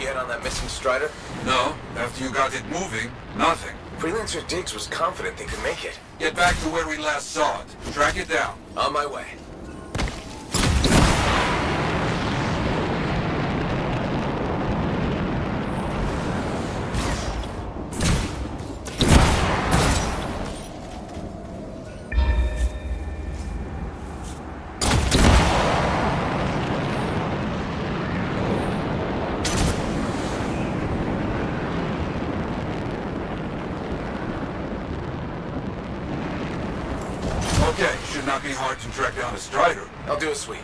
yet on that missing Strider? No, after you got it moving, nothing. Freelancer Diggs was confident they could make it. Get back to where we last saw it. Track it down. On my way. Okay, should not be hard to track down a Strider. I'll do a sweep.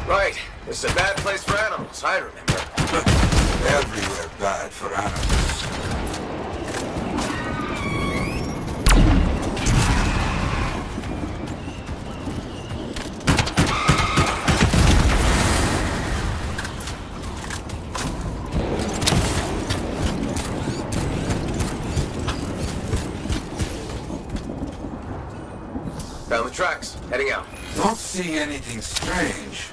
Right. This is a bad place for animals, I remember. Everywhere bad for animals. Found the tracks. Heading out. Don't see anything strange.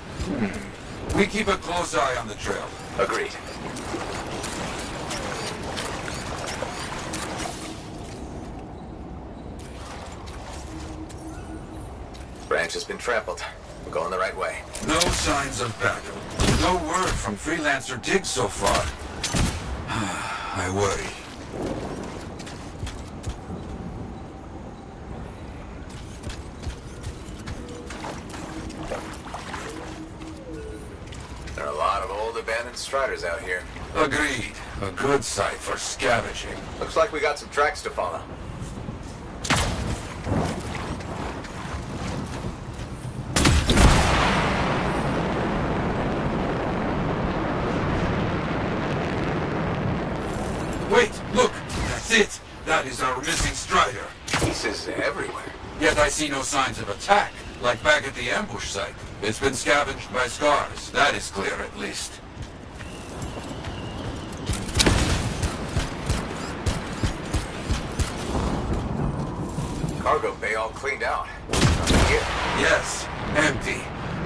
We keep a close eye on the trail. Agreed. Branch has been trampled. We're going the right way. No signs of battle. No word from Freelancer Diggs so far. I worry. There are a lot of old abandoned Striders out here. Agreed. A good site for scavenging. Looks like we got some tracks to follow. Wait, look! That's it! That is our missing Strider. Pieces everywhere. Yet I see no signs of attack, like back at the ambush site. It's been scavenged by scars. That is clear, at least. Cargo bay all cleaned out. Nothing here. Yes, empty.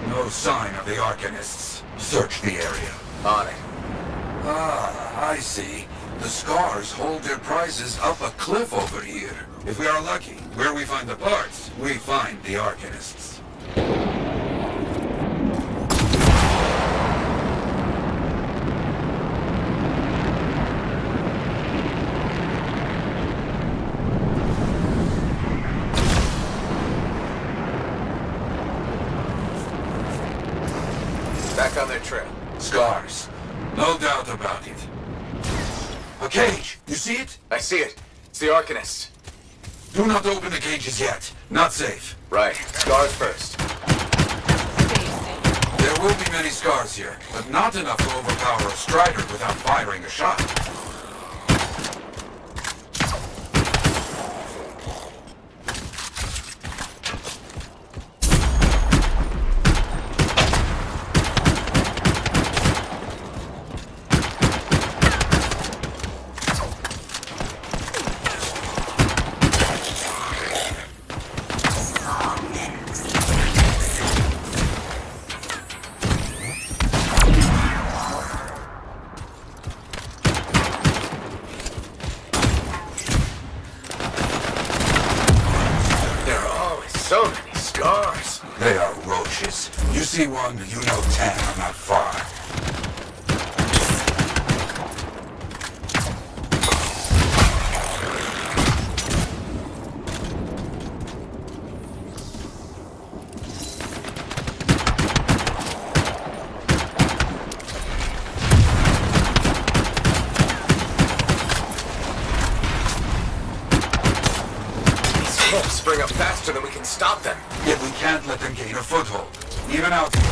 No sign of the Arcanists. Search the area. On it. Ah, I see. The scars hold their prizes up a cliff over here. If we are lucky, where we find the parts, we find the Arcanists. Back on their trail. Scars. No doubt about it. A cage! You see it? I see it. It's the Arcanist. Do not open the cages yet. Not safe. Right. Scars first. There will be many scars here, but not enough to overpower a Strider without firing a shot. So many scars. They are roaches. You see one, you know 10 are not far. Spring up faster than we can stop them. Yet we can't let them gain a foothold. Even out here.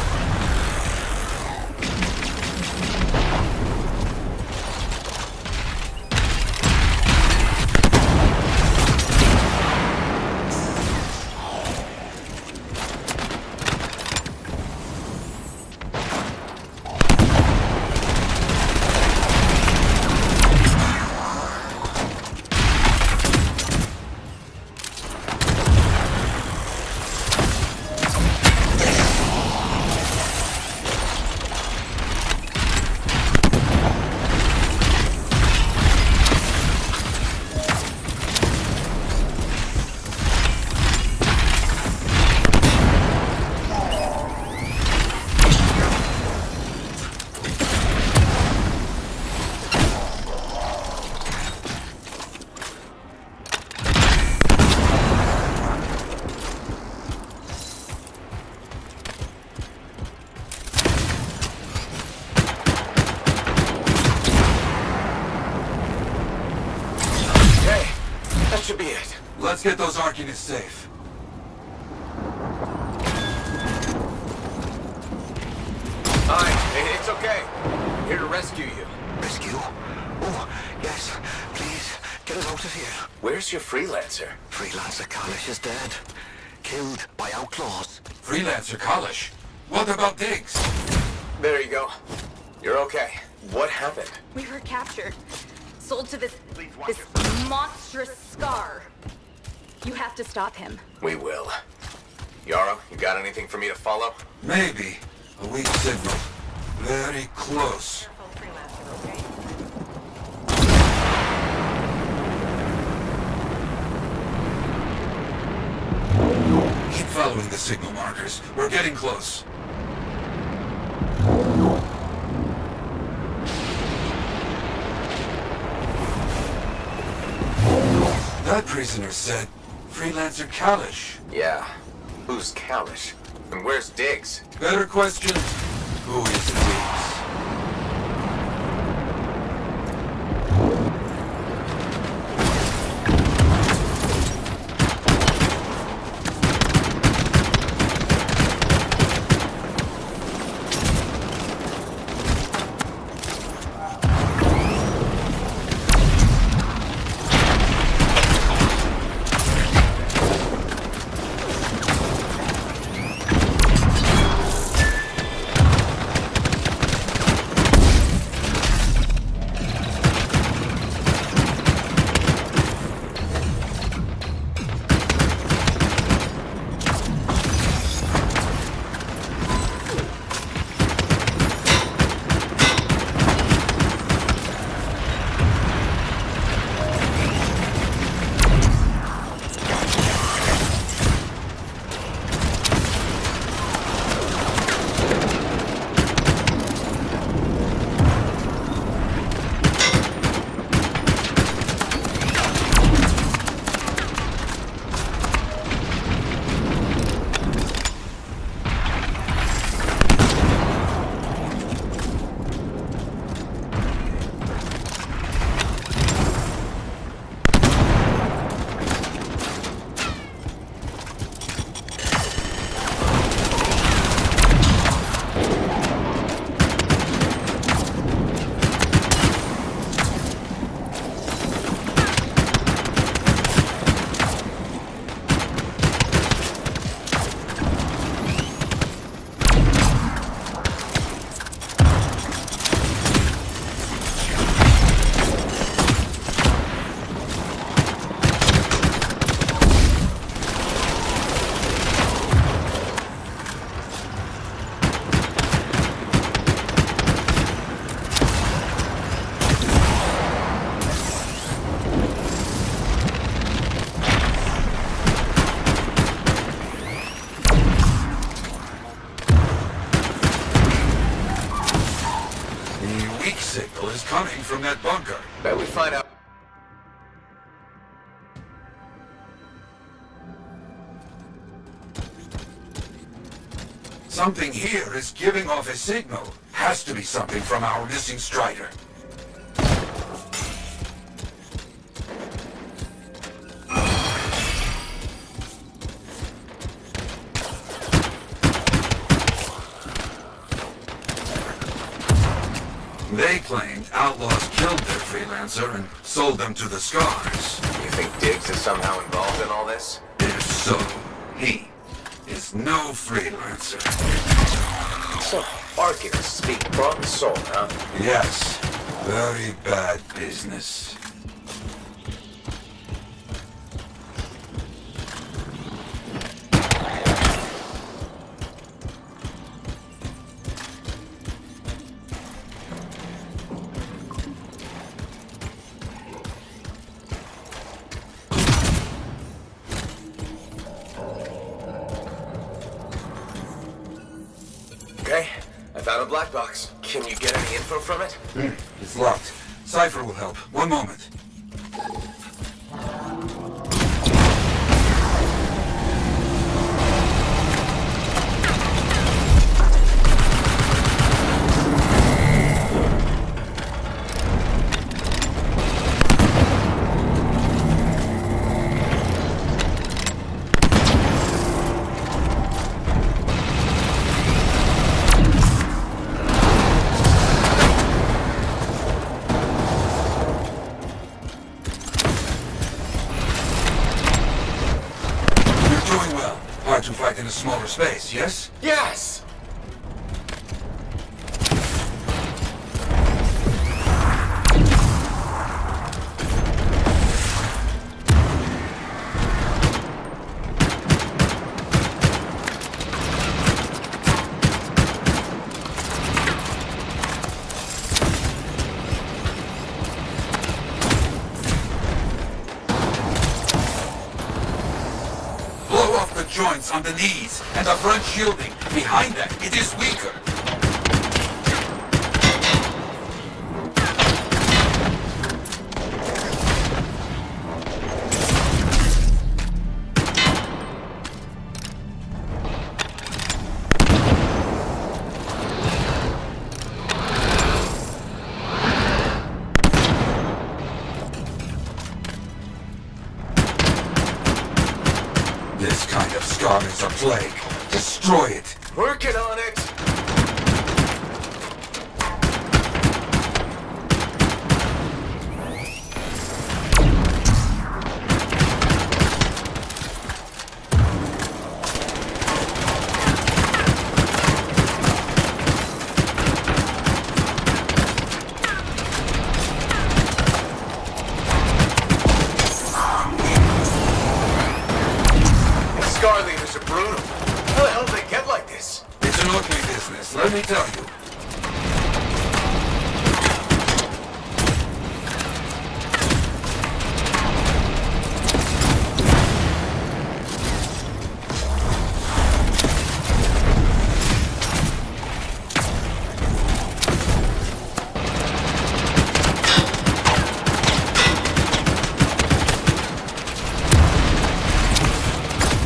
should be it. Let's get those Arcanists safe. Hi, it's okay. Here to rescue you. Rescue? Oh, yes. Please, get us out of here. Where's your freelancer? Freelancer Kalish is dead. Killed by outlaws. Freelancer Kalish? What about Diggs? There you go. You're okay. What happened? We were captured. Sold to this monstrous Scar. You have to stop him. We will. Yarrow, you got anything for me to follow? Maybe. A weak signal. Very close. Keep following the signal markers. We're getting close. That prisoner said Freelancer Kalish. Yeah. Who's Kalish? And where's Diggs? Better question, who is Diggs? Signal is coming from that bunker. Bet we find out. Something here is giving off a signal. Has to be something from our missing Strider. They claimed outlaws killed their freelancer and sold them to the Scars. You think Diggs is somehow involved in all this? If so, he is no freelancer. So, Arcanists speak brought and sold, huh? Yes, very bad business. Okay, I found a black box. Can you get any info from it? It's locked. Cypher will help. One moment. try to fight in a smaller space, yes? Yes! Blow off the joints on the knees and the front shielding. Behind that, it is weaker. This kind of scar is a plague. Destroy it. Working on it! Scar leaders are brutal. How the hell did they get like this? It's an ugly business, let me tell you.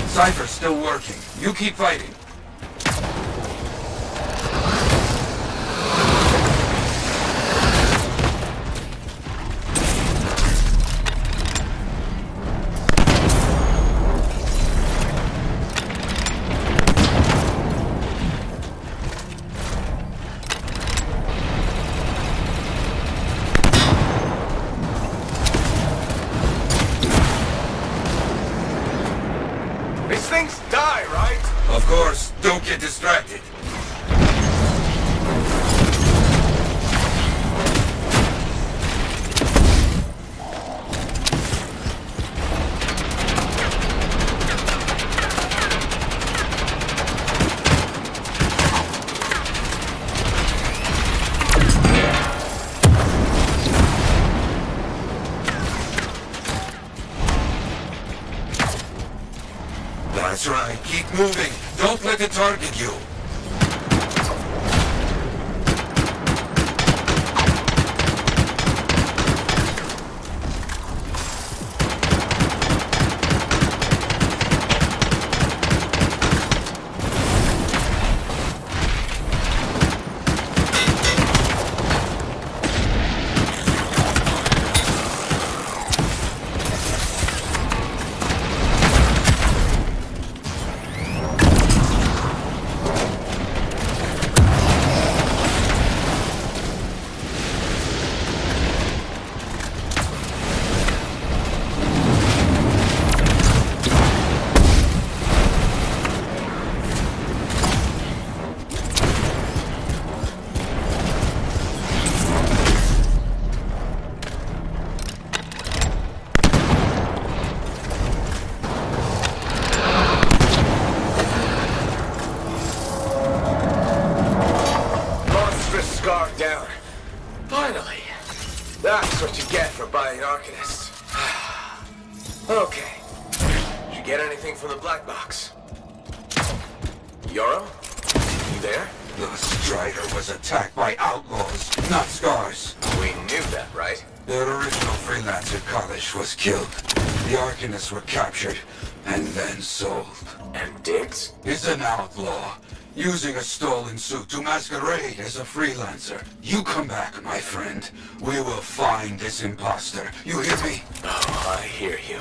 Cypher's still working. You keep fighting. These things die, right? Of course, don't get distracted. That's right, keep moving. Don't let it target you. Scar down. Finally. That's what you get for buying Arcanists. Okay. Did you get anything from the black box? Yoro? You there? The Strider was attacked by outlaws, not Scars. We knew that, right? Their original freelancer, Kalish, was killed. The Arcanists were captured and then sold. And Diggs? He's an outlaw, using a stolen suit to masquerade as a freelancer. You come back, my friend. We will find this imposter. You hear me? Oh, I hear you.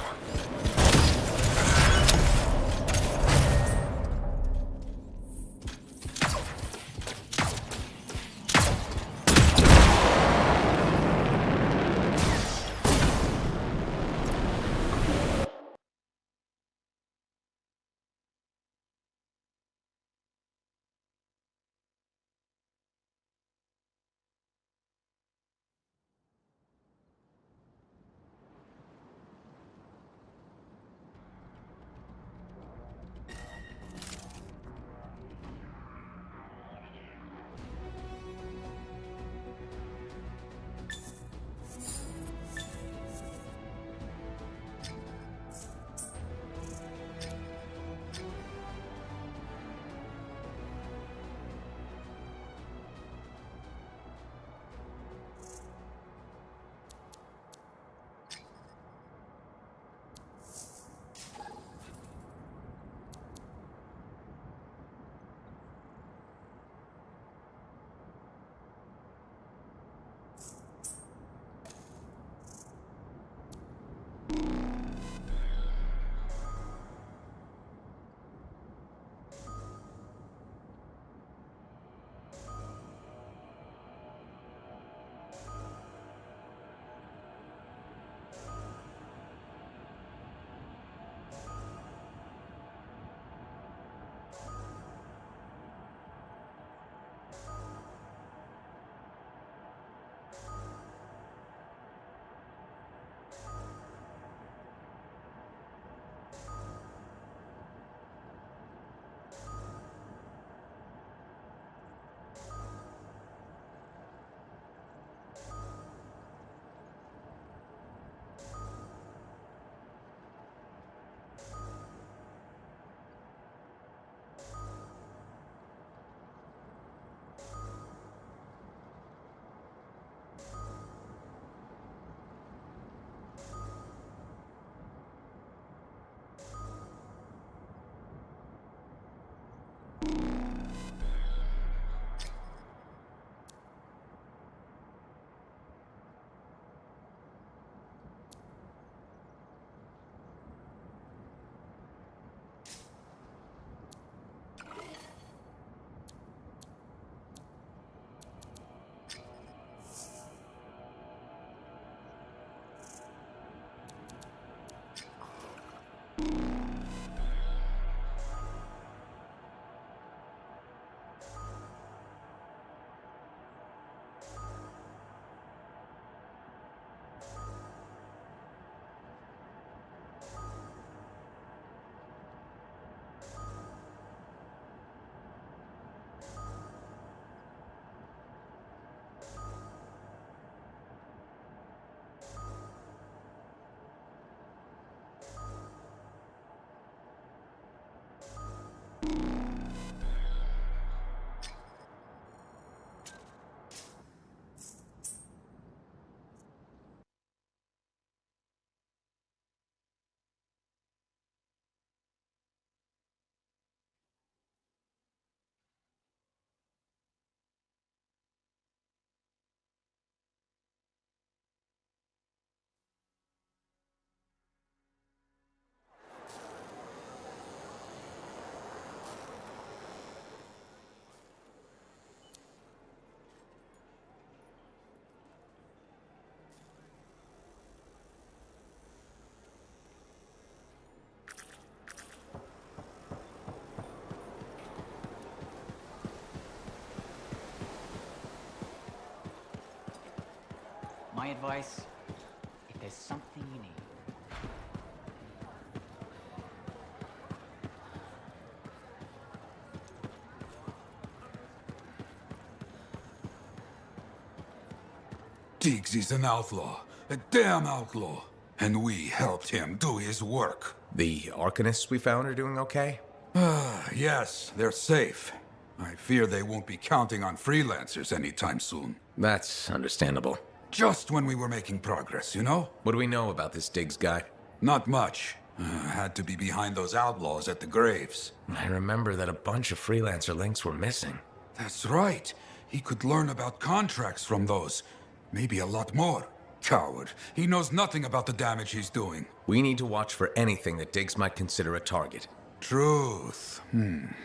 My advice, if there's something you need. Diggs an outlaw, a damn outlaw. And we helped him do his work. The Arcanists we found are doing okay? Yes, they're safe. I fear they won't be counting on freelancers anytime soon. That's understandable. Just when we were making progress, you know? What do we know about this Diggs guy? Not much. Had to be behind those outlaws at the graves. I remember that a bunch of freelancer links were missing. That's right. He could learn about contracts from those. Maybe a lot more. Coward. He knows nothing about the damage he's doing. We need to watch for anything that Diggs might consider a target. Truth.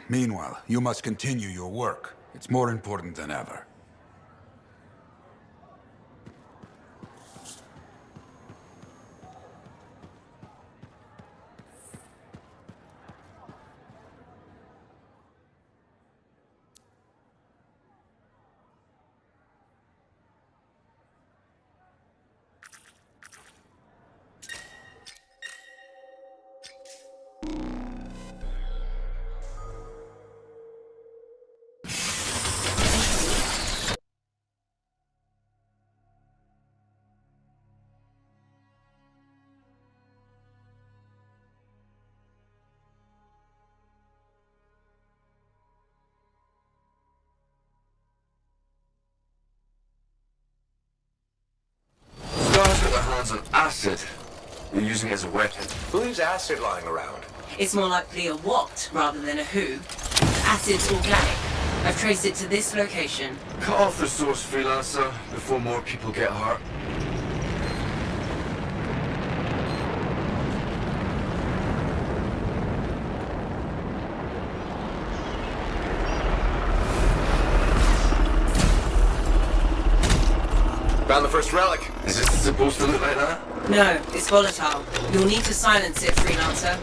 Meanwhile, you must continue your work. It's more important than ever. Scars got their hands on acid. They're using it as a weapon. Who leaves acid lying around? It's more likely a what rather than a who. Acid's organic. I've traced it to this location. Cut off the source, freelancer, before more people get hurt. Found the first relic. Is this supposed to look like that? No, it's volatile. You'll need to silence it, freelancer.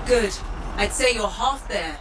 Good. I'd say you're half there.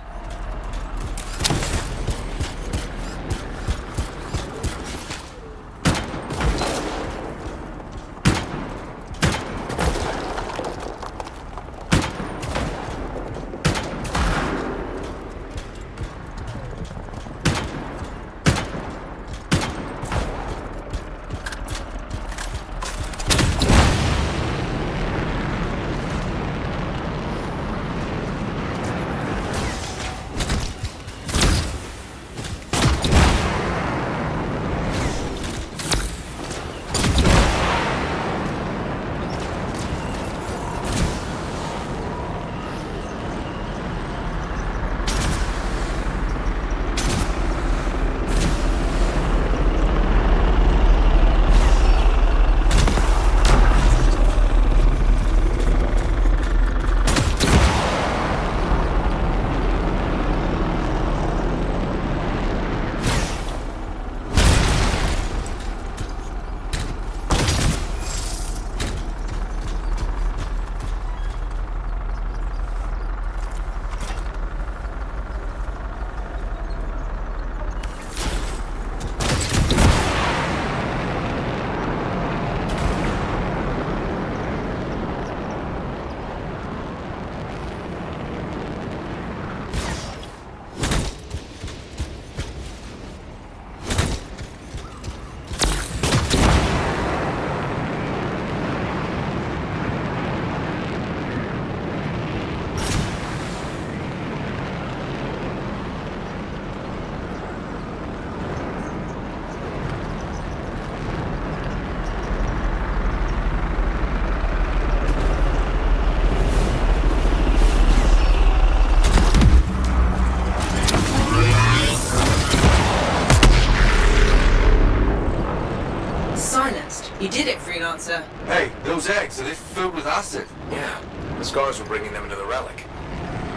You did it, freelancer. Hey, those eggs, are they filled with acid? Yeah, the scars were bringing them into the relic.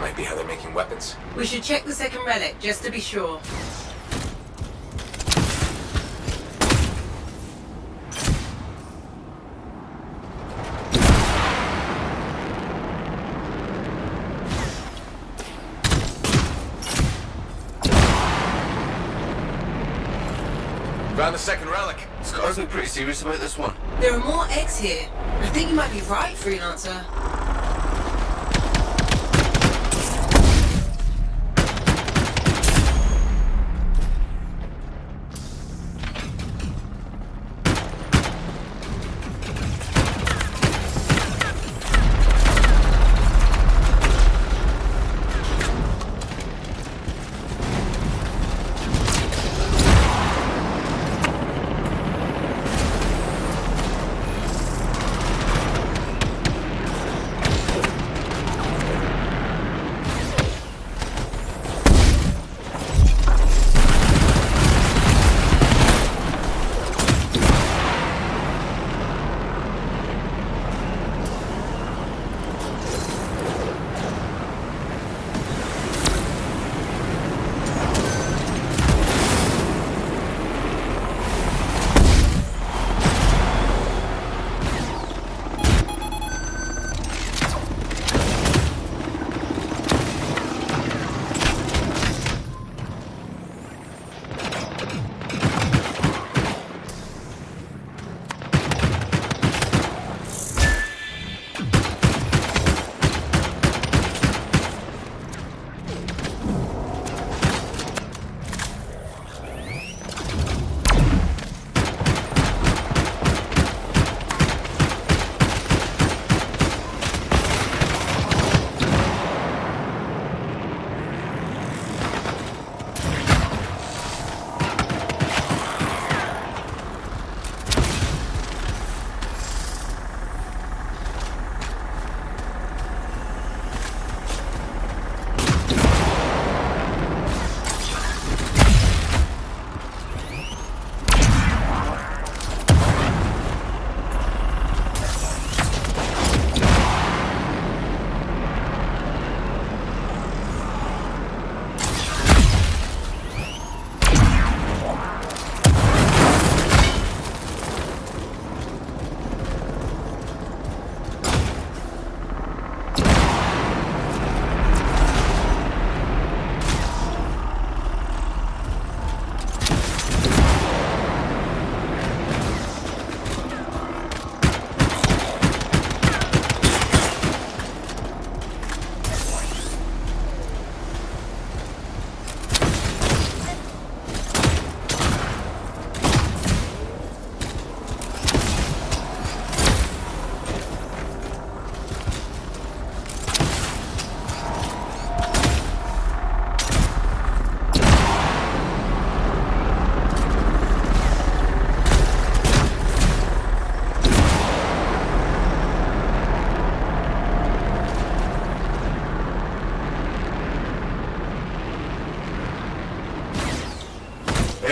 Might be how they're making weapons. We should check the second relic, just to be sure. Found the second relic. Scars look pretty serious about this one. There are more eggs here. I think you might be right, freelancer.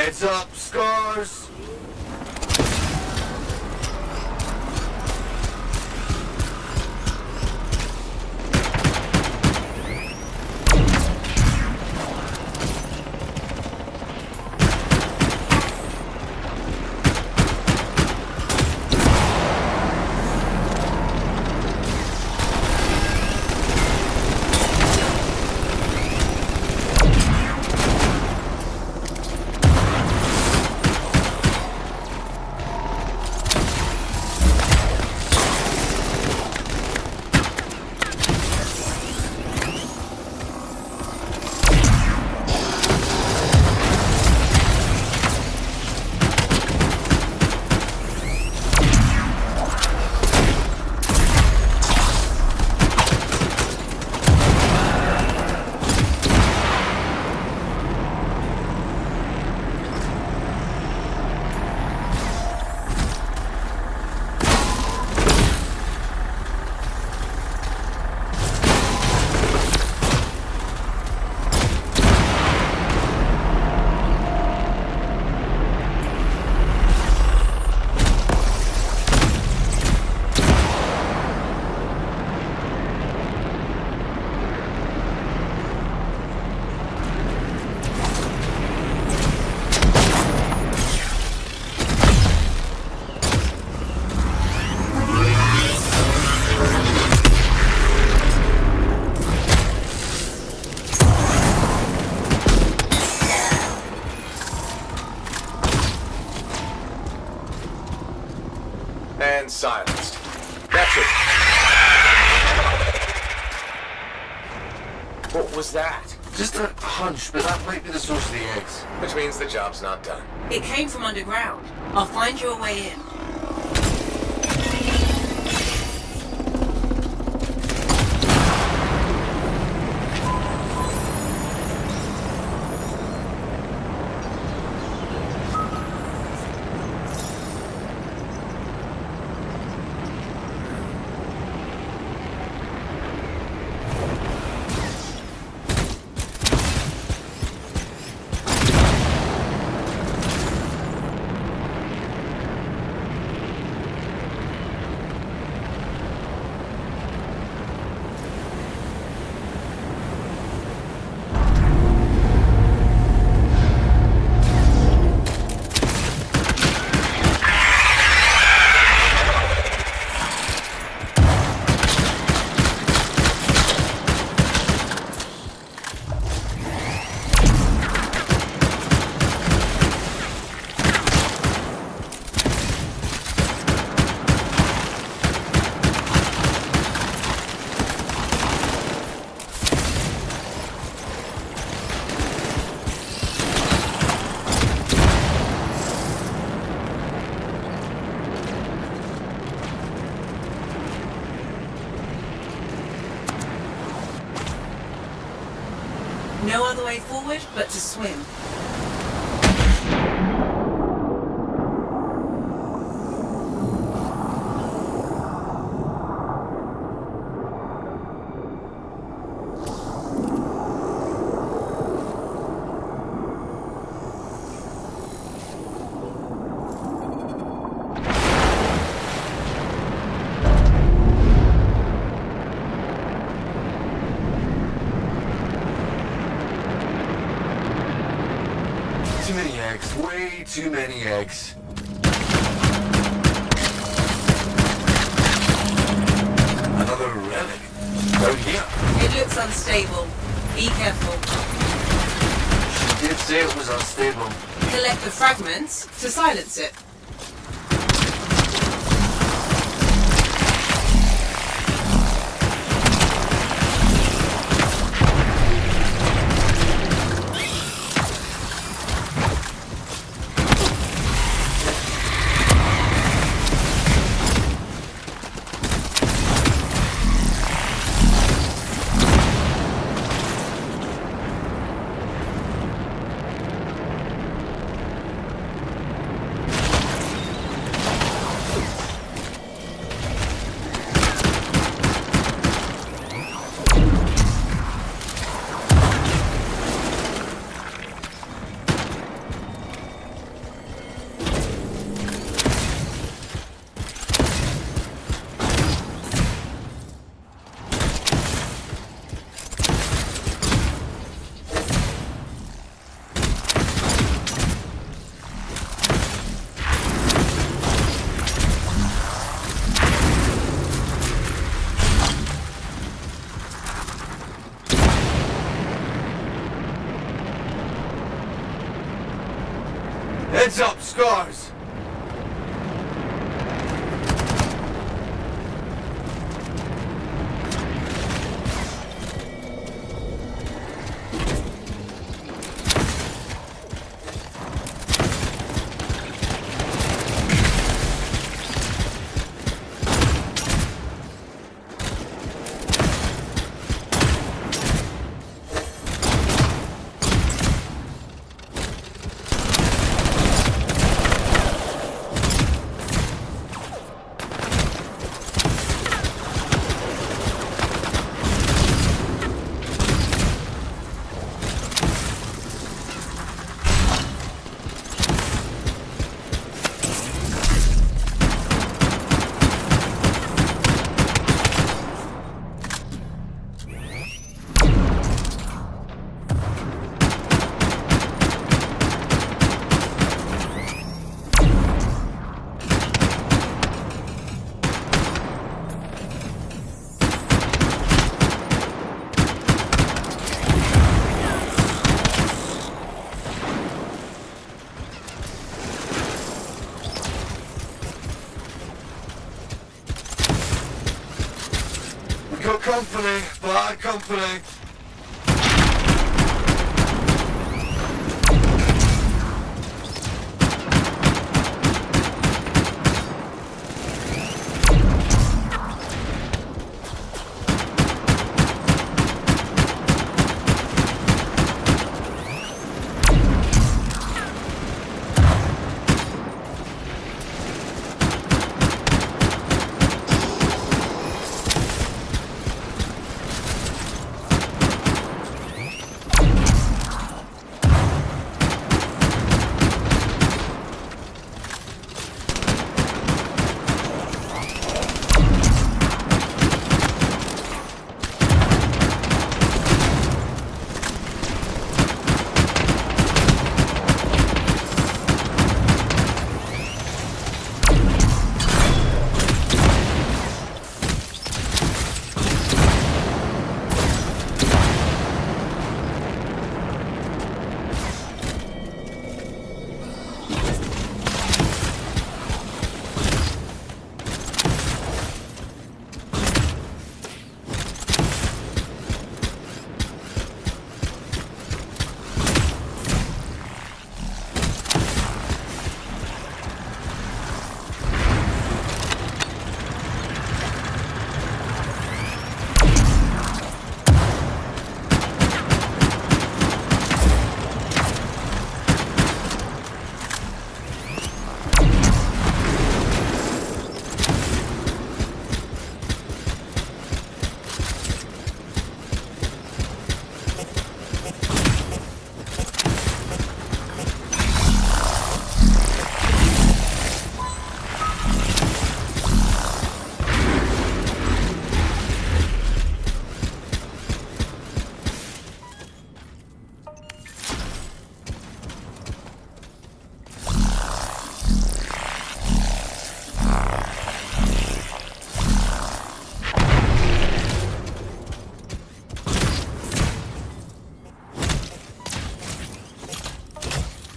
Heads up, scars! And silenced. That's it. What was that? Just a hunch, but that might be the source of the eggs. Which means the job's not done. It came from underground. I'll find you a way in. No other way forward but to swim. Too many eggs. Way too many eggs. Another relic. Out here. It looks unstable. Be careful. She did say it was unstable. Collect the fragments to silence it. Heads up, scars! Good company, bad company.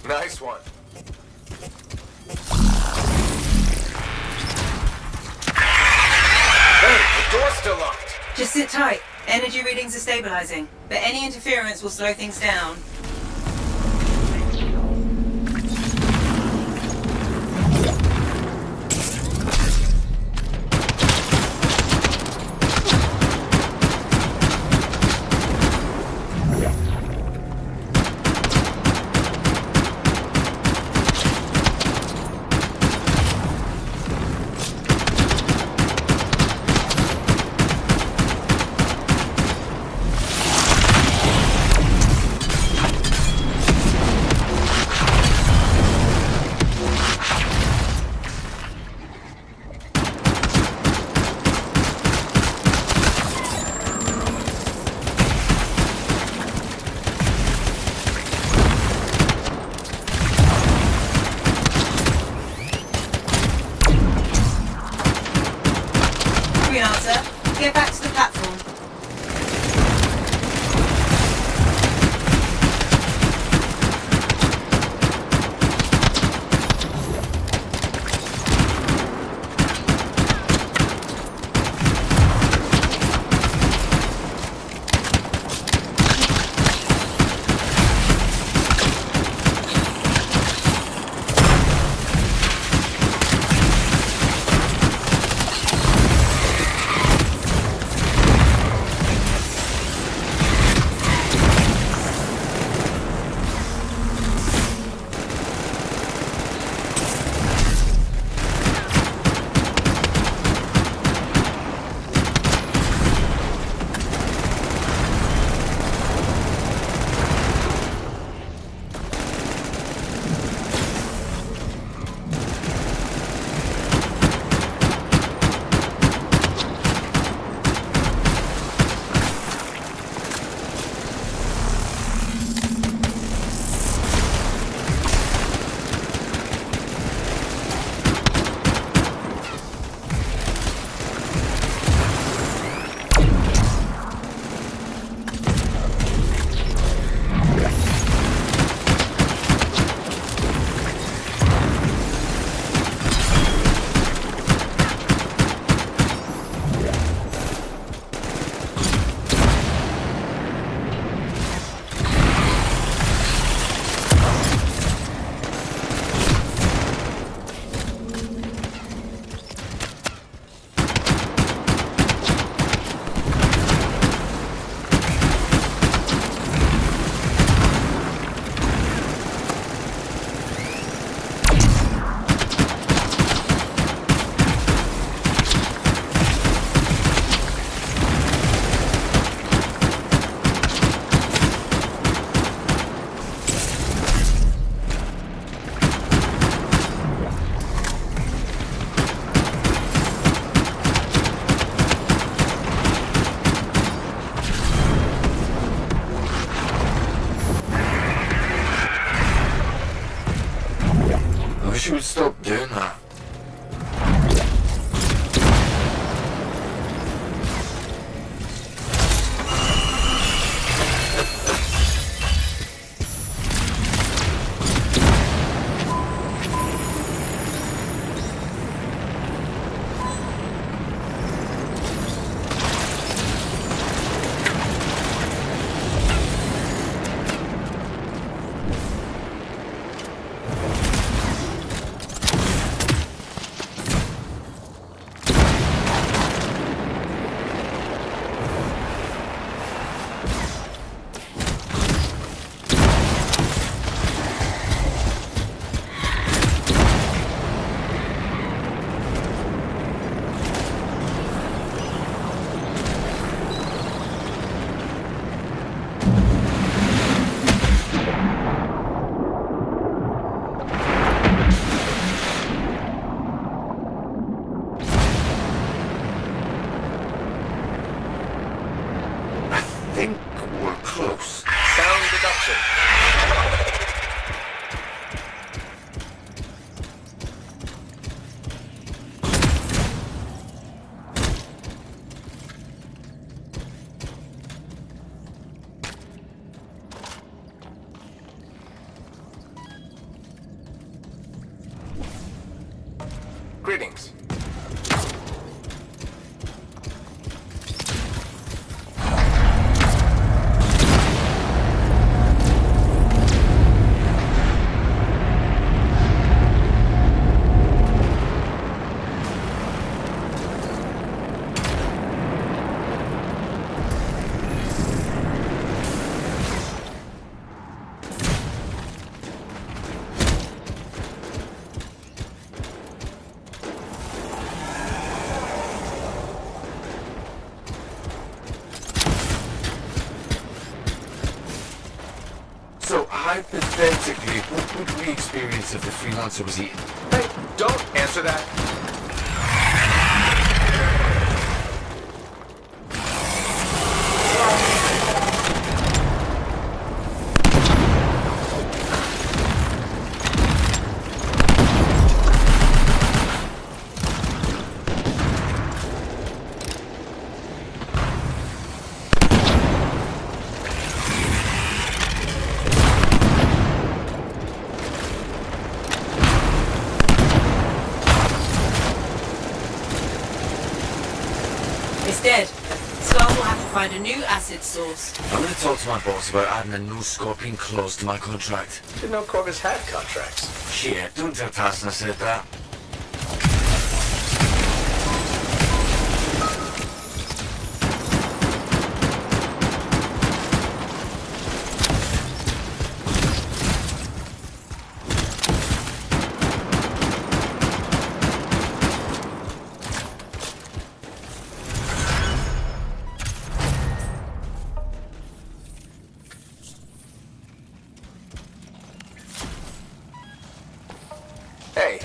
Nice one. Hey, the door's still locked. Just sit tight. Energy readings are stabilizing, but any interference will slow things down. wish you would stop doing that. I think we're close. Sound deduction. Greetings. So, hypothetically, what would we experience if the freelancer was eaten? Hey, don't answer that. It's dead. Scar will have to find a new acid source. I'm gonna talk to my boss about adding a new scorpion clause to my contract. Didn't know Corvus had contracts. Shit, don't tell Tassin I said that. Hey,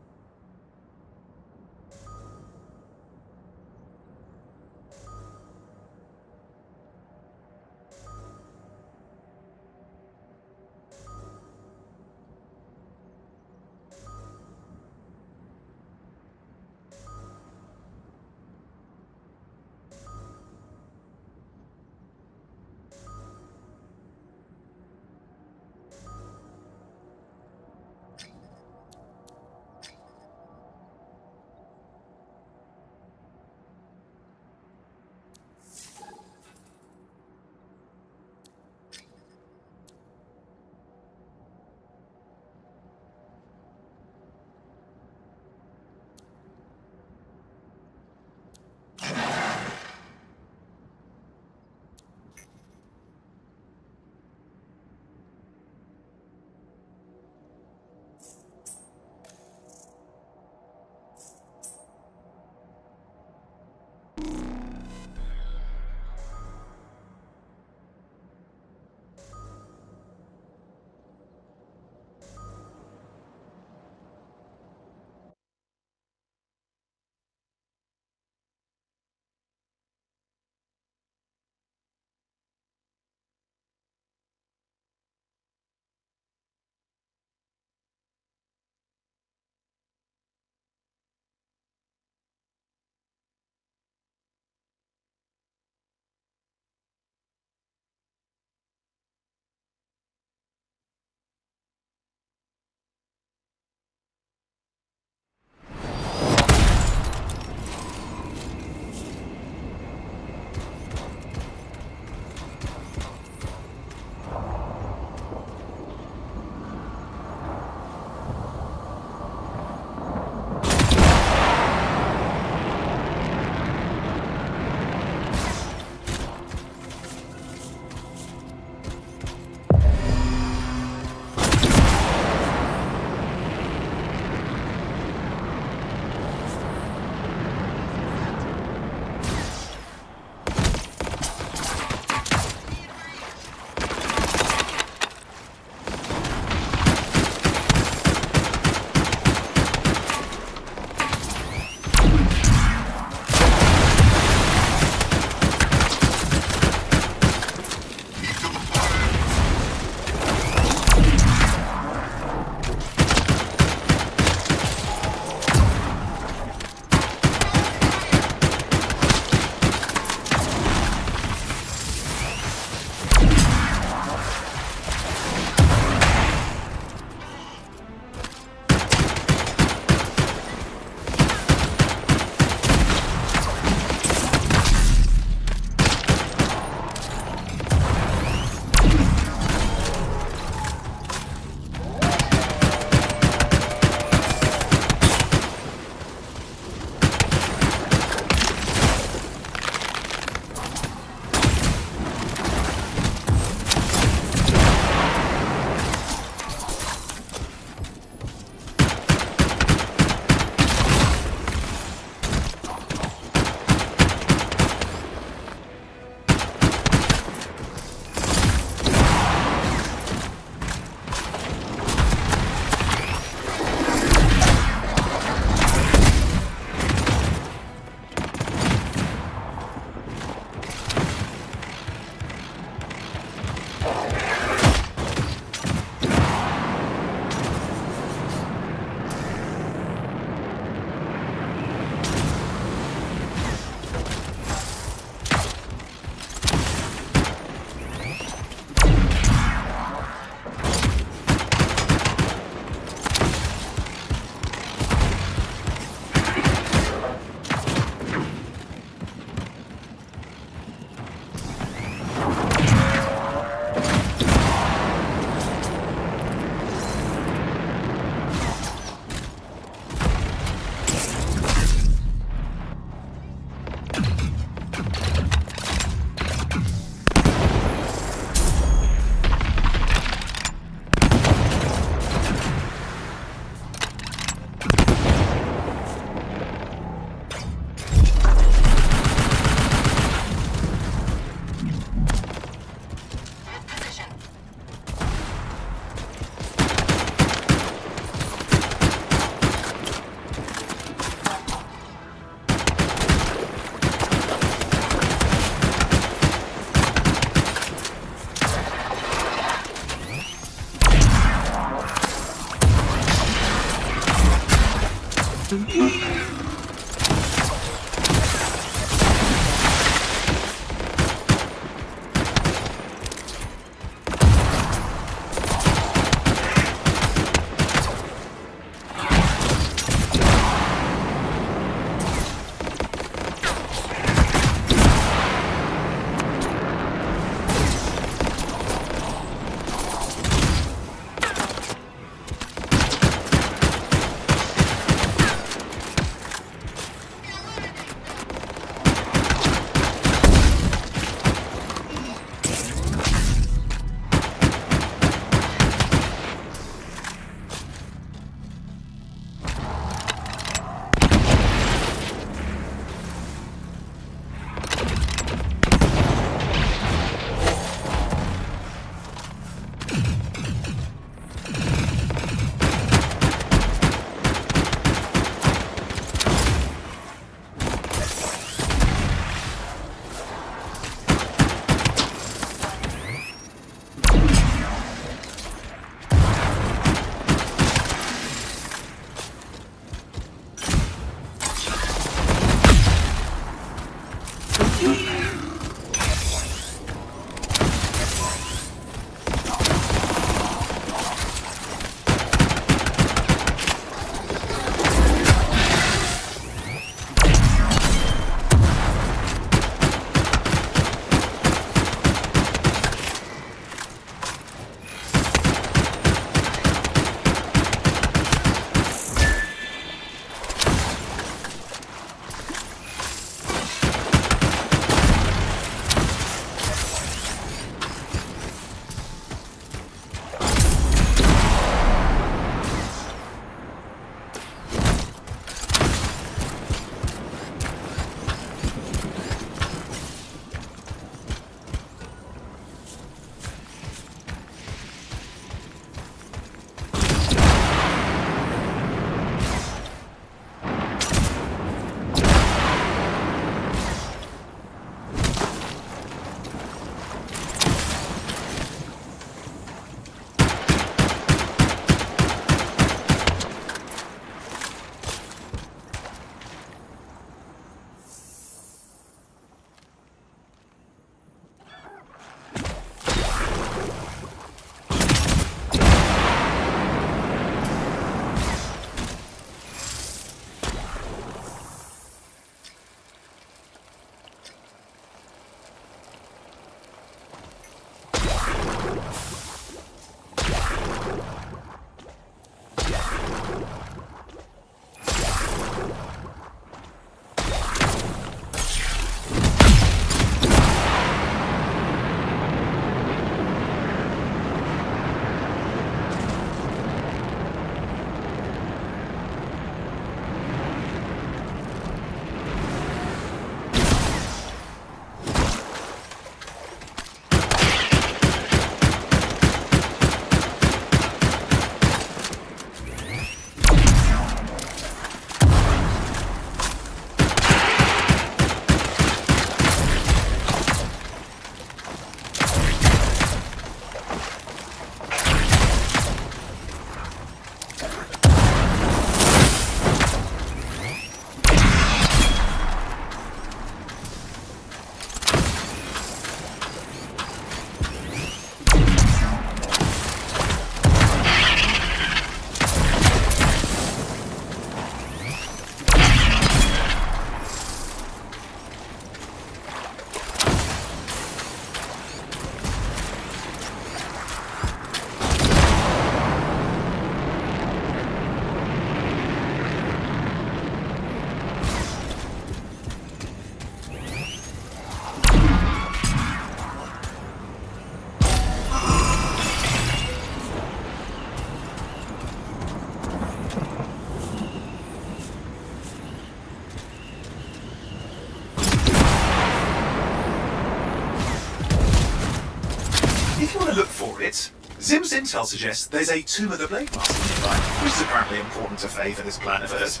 If you want to look for it, Zim's intel suggests there's a Tomb of the Blade Master nearby, which is apparently important to Faye for this plan of hers.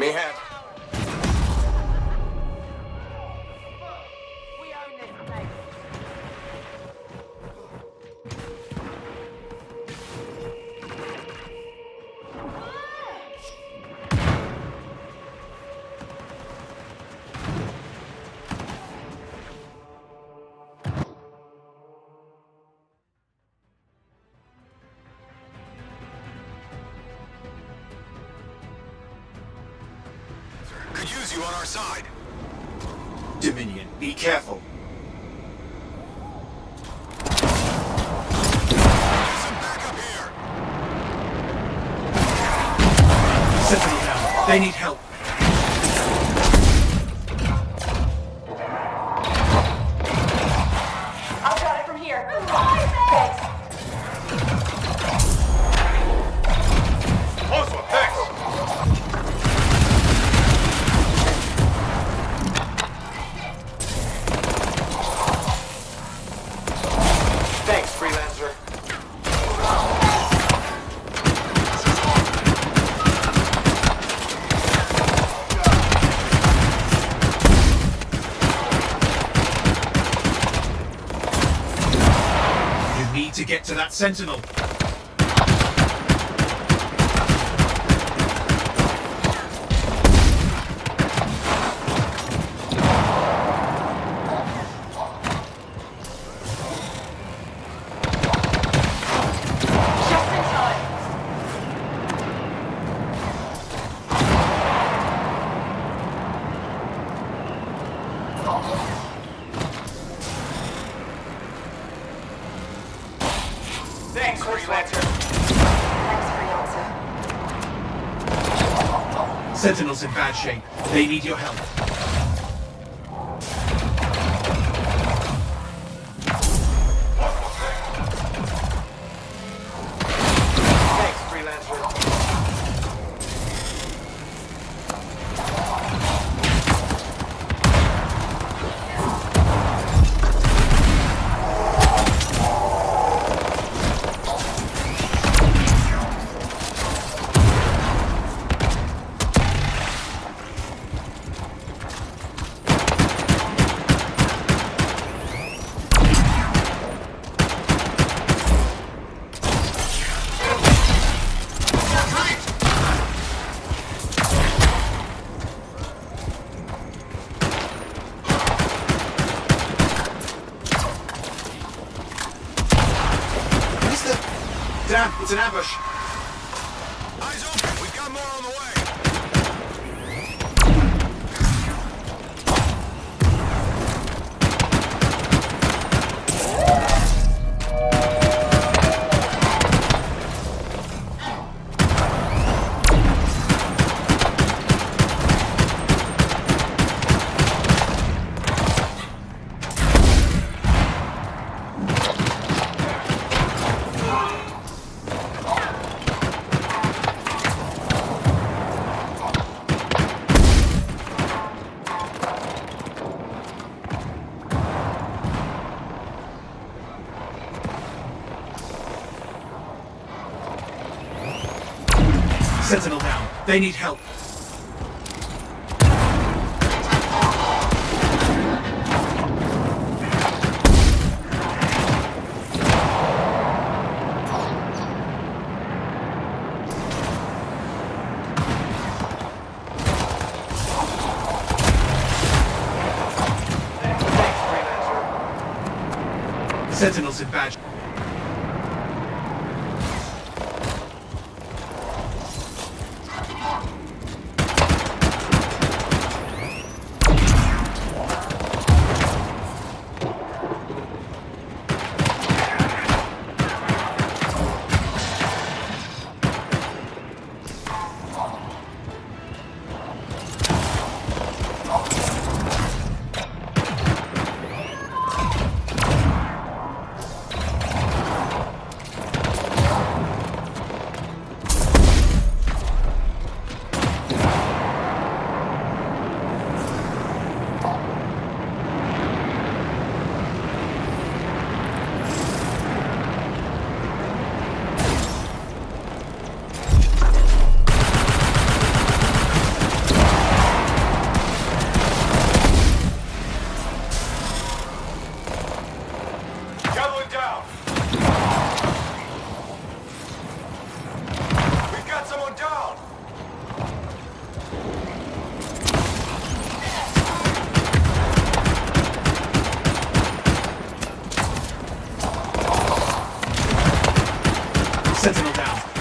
me a hand. We own this place. Could use you on our side. Dominion, be careful. Some backup here. Sentinel down. They need help. I'll got it from here. Thanks. Close one, thanks. Thanks, freelancer. You need to get to that Sentinel. Just in time. Thanks, freelancer. Thanks, freelancer. Sentinel's in bad shape. They need your help. Thanks, freelancer. Damn, it's an ambush. Eyes open. We've got more on the way. Sentinel down. They need help. Thanks, freelancer. Sentinel's in bad shape.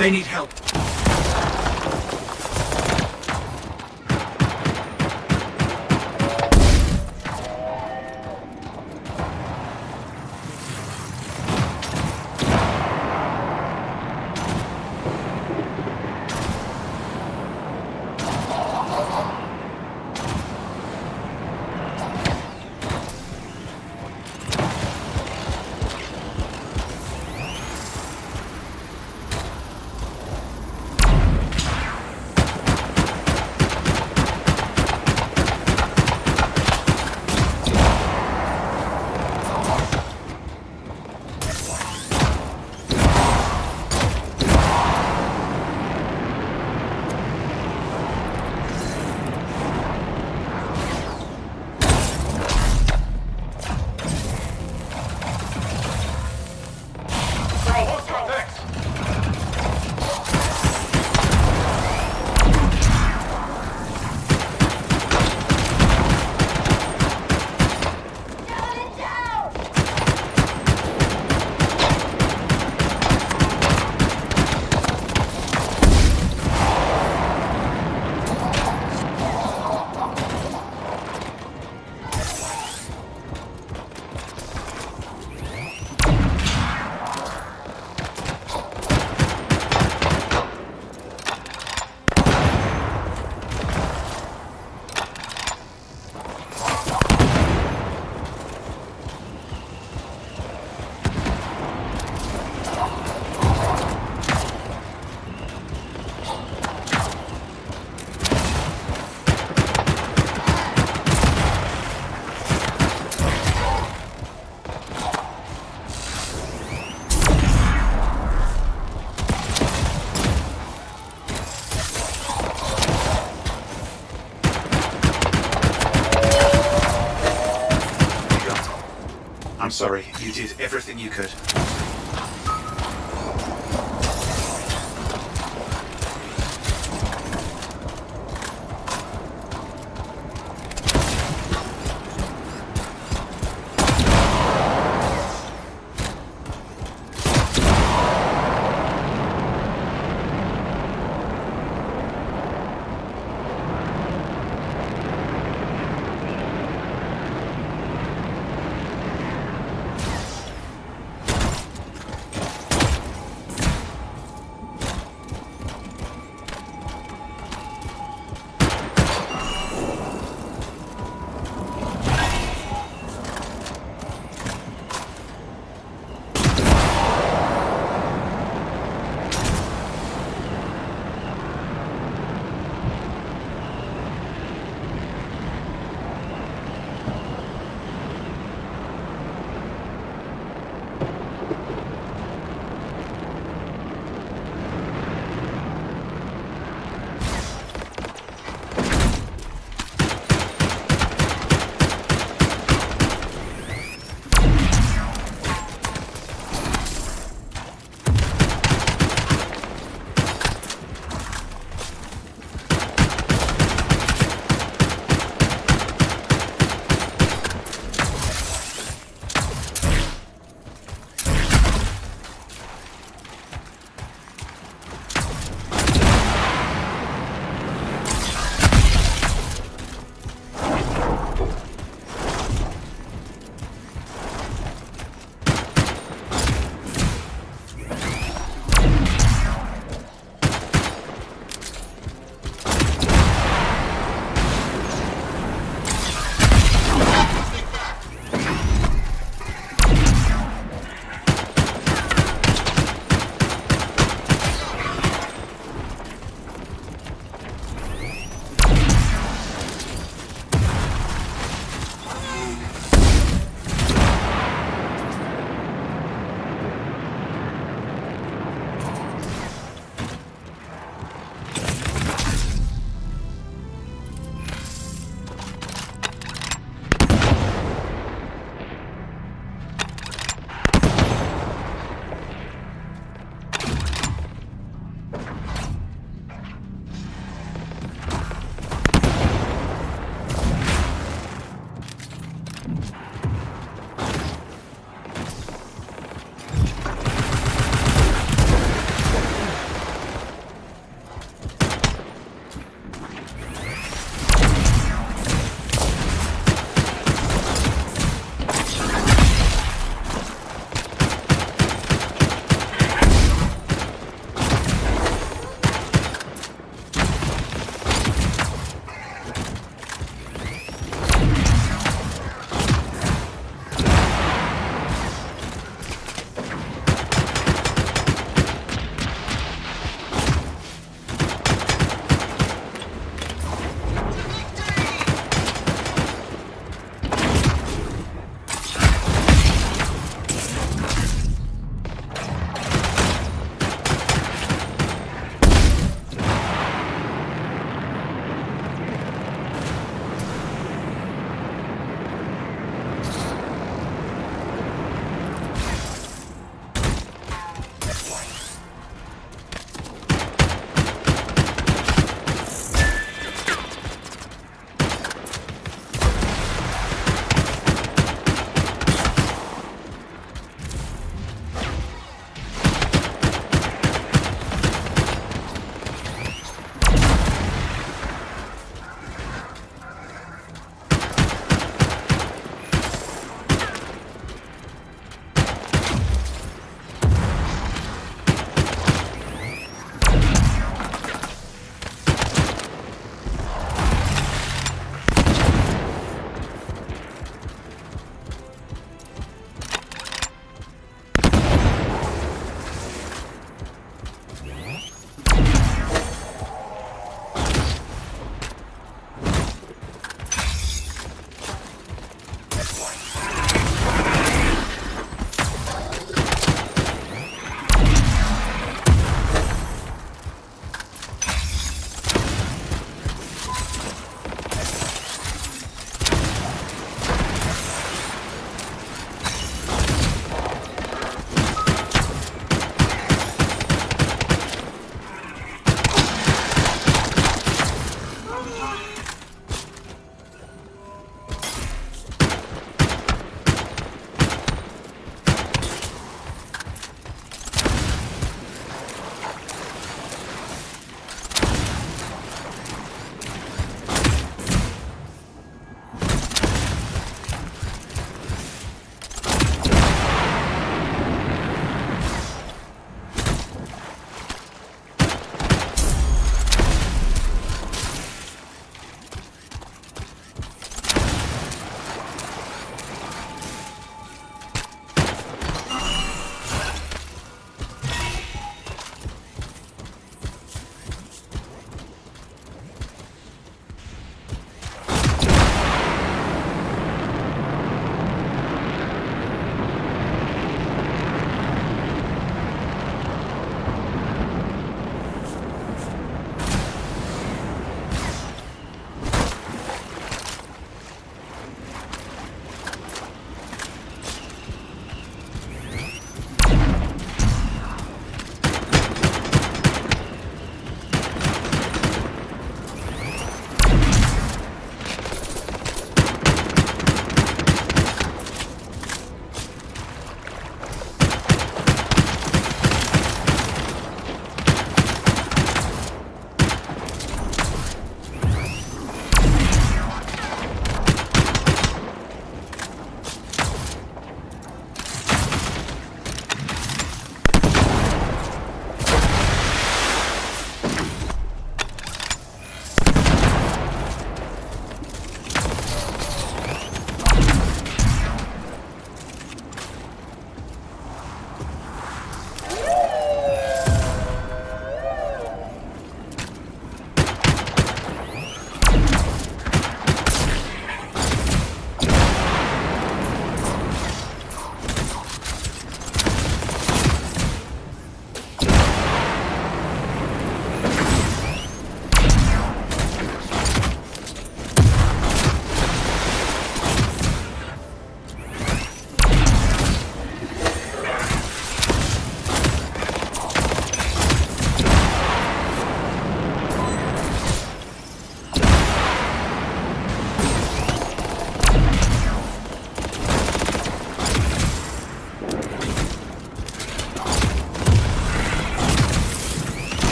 They need help. I'm sorry, you did everything you could.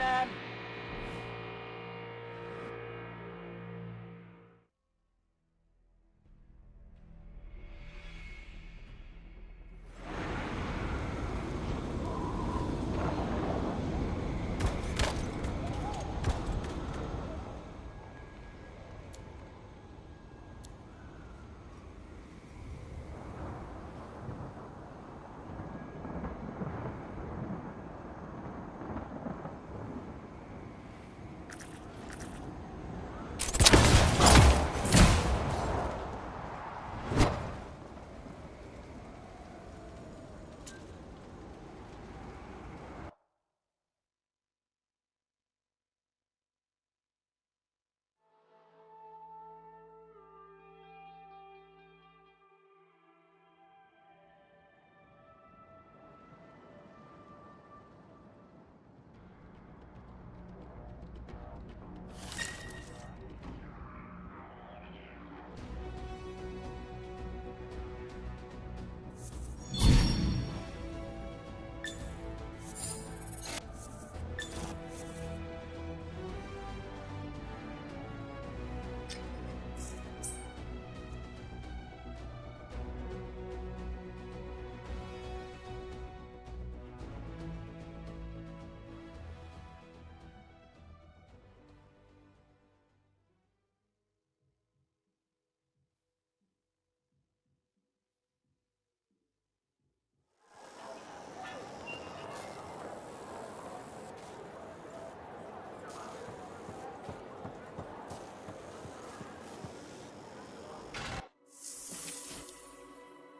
on then!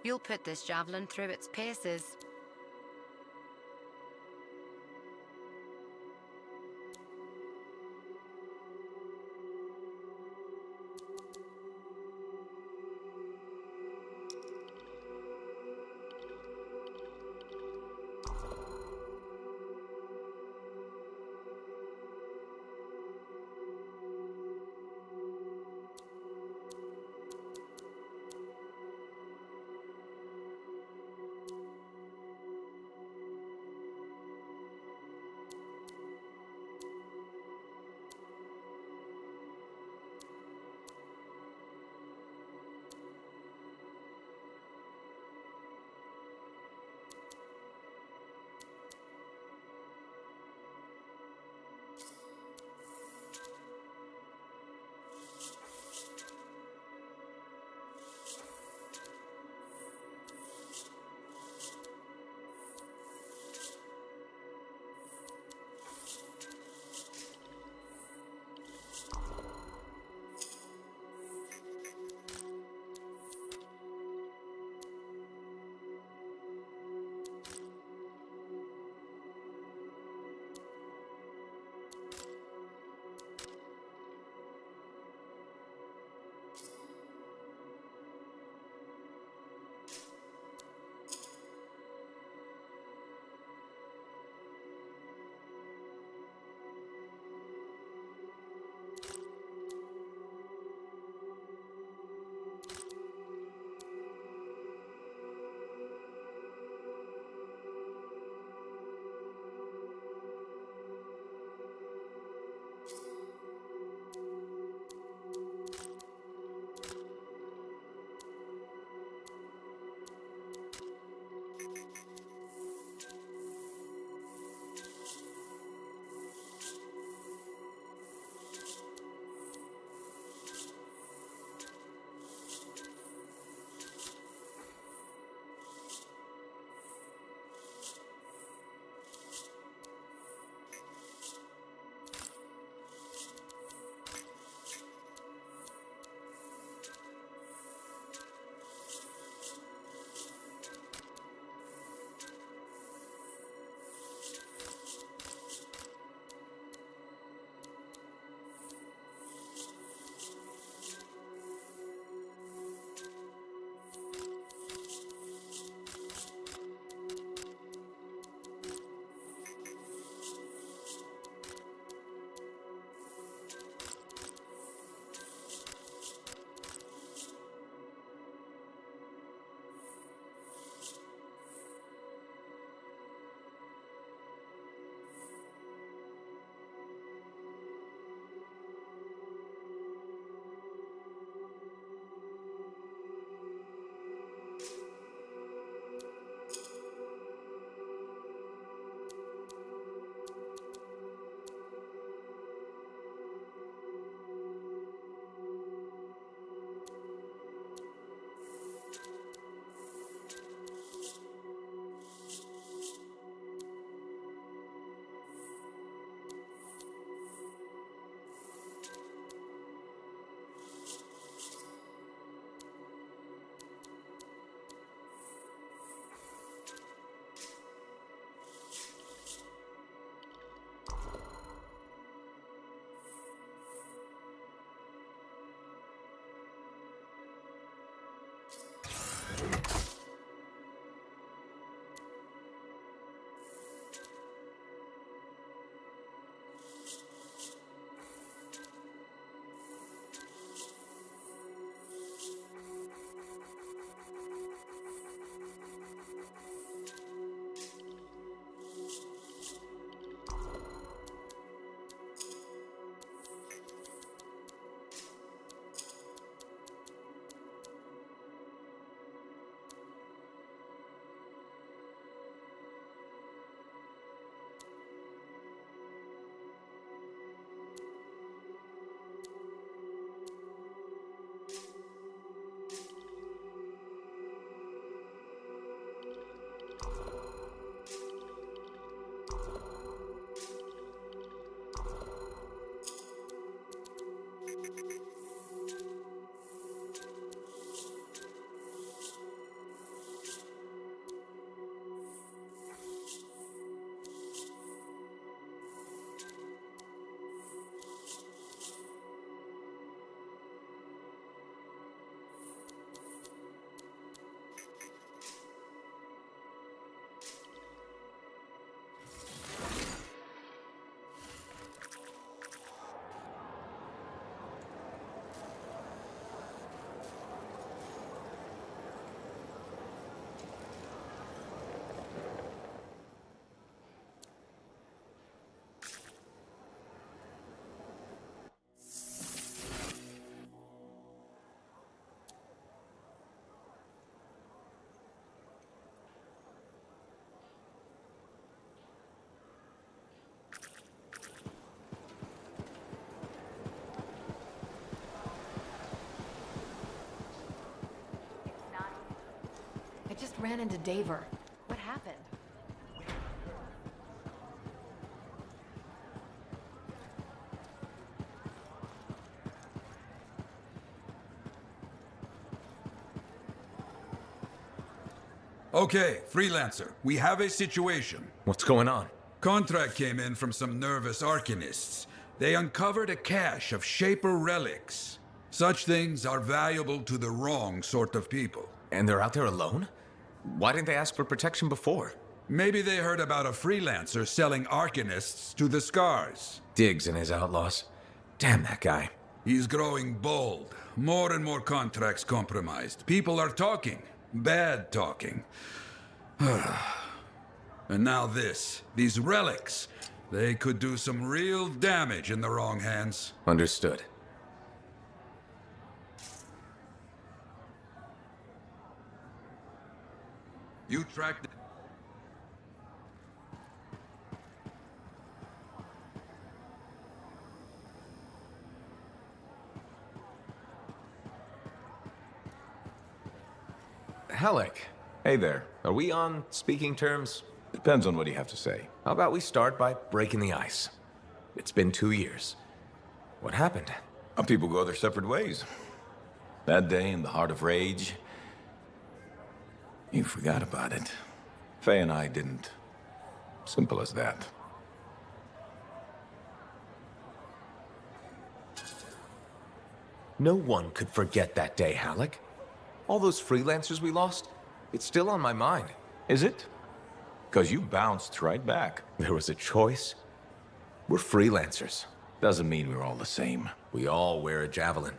You'll put this javelin through its paces. ran into Daver. What happened? Okay, Freelancer, we have a situation. What's going on? Contract came in from some nervous arcanists. They uncovered a cache of Shaper relics. Such things are valuable to the wrong sort of people. And they're out there alone? Why didn't they ask for protection before? Maybe they heard about a Freelancer selling arcanists to the Scars. Diggs and his outlaws. Damn that guy. He's growing bold. More and more contracts compromised. People are talking. Bad talking. And now this. These relics. They could do some real damage in the wrong hands. Understood. You tracked it. Halleck. Hey there. Are we on speaking terms? Depends on what you have to say. How about we start by breaking the ice? It's been 2 years. What happened? People go their separate ways. That day in the heart of rage, you forgot about it. Faye and I didn't. Simple as that. No one could forget that day, Halleck. All those freelancers we lost, it's still on my mind. Is it? Because you bounced right back. There was a choice. We're freelancers. Doesn't mean we're all the same. We all wear a javelin,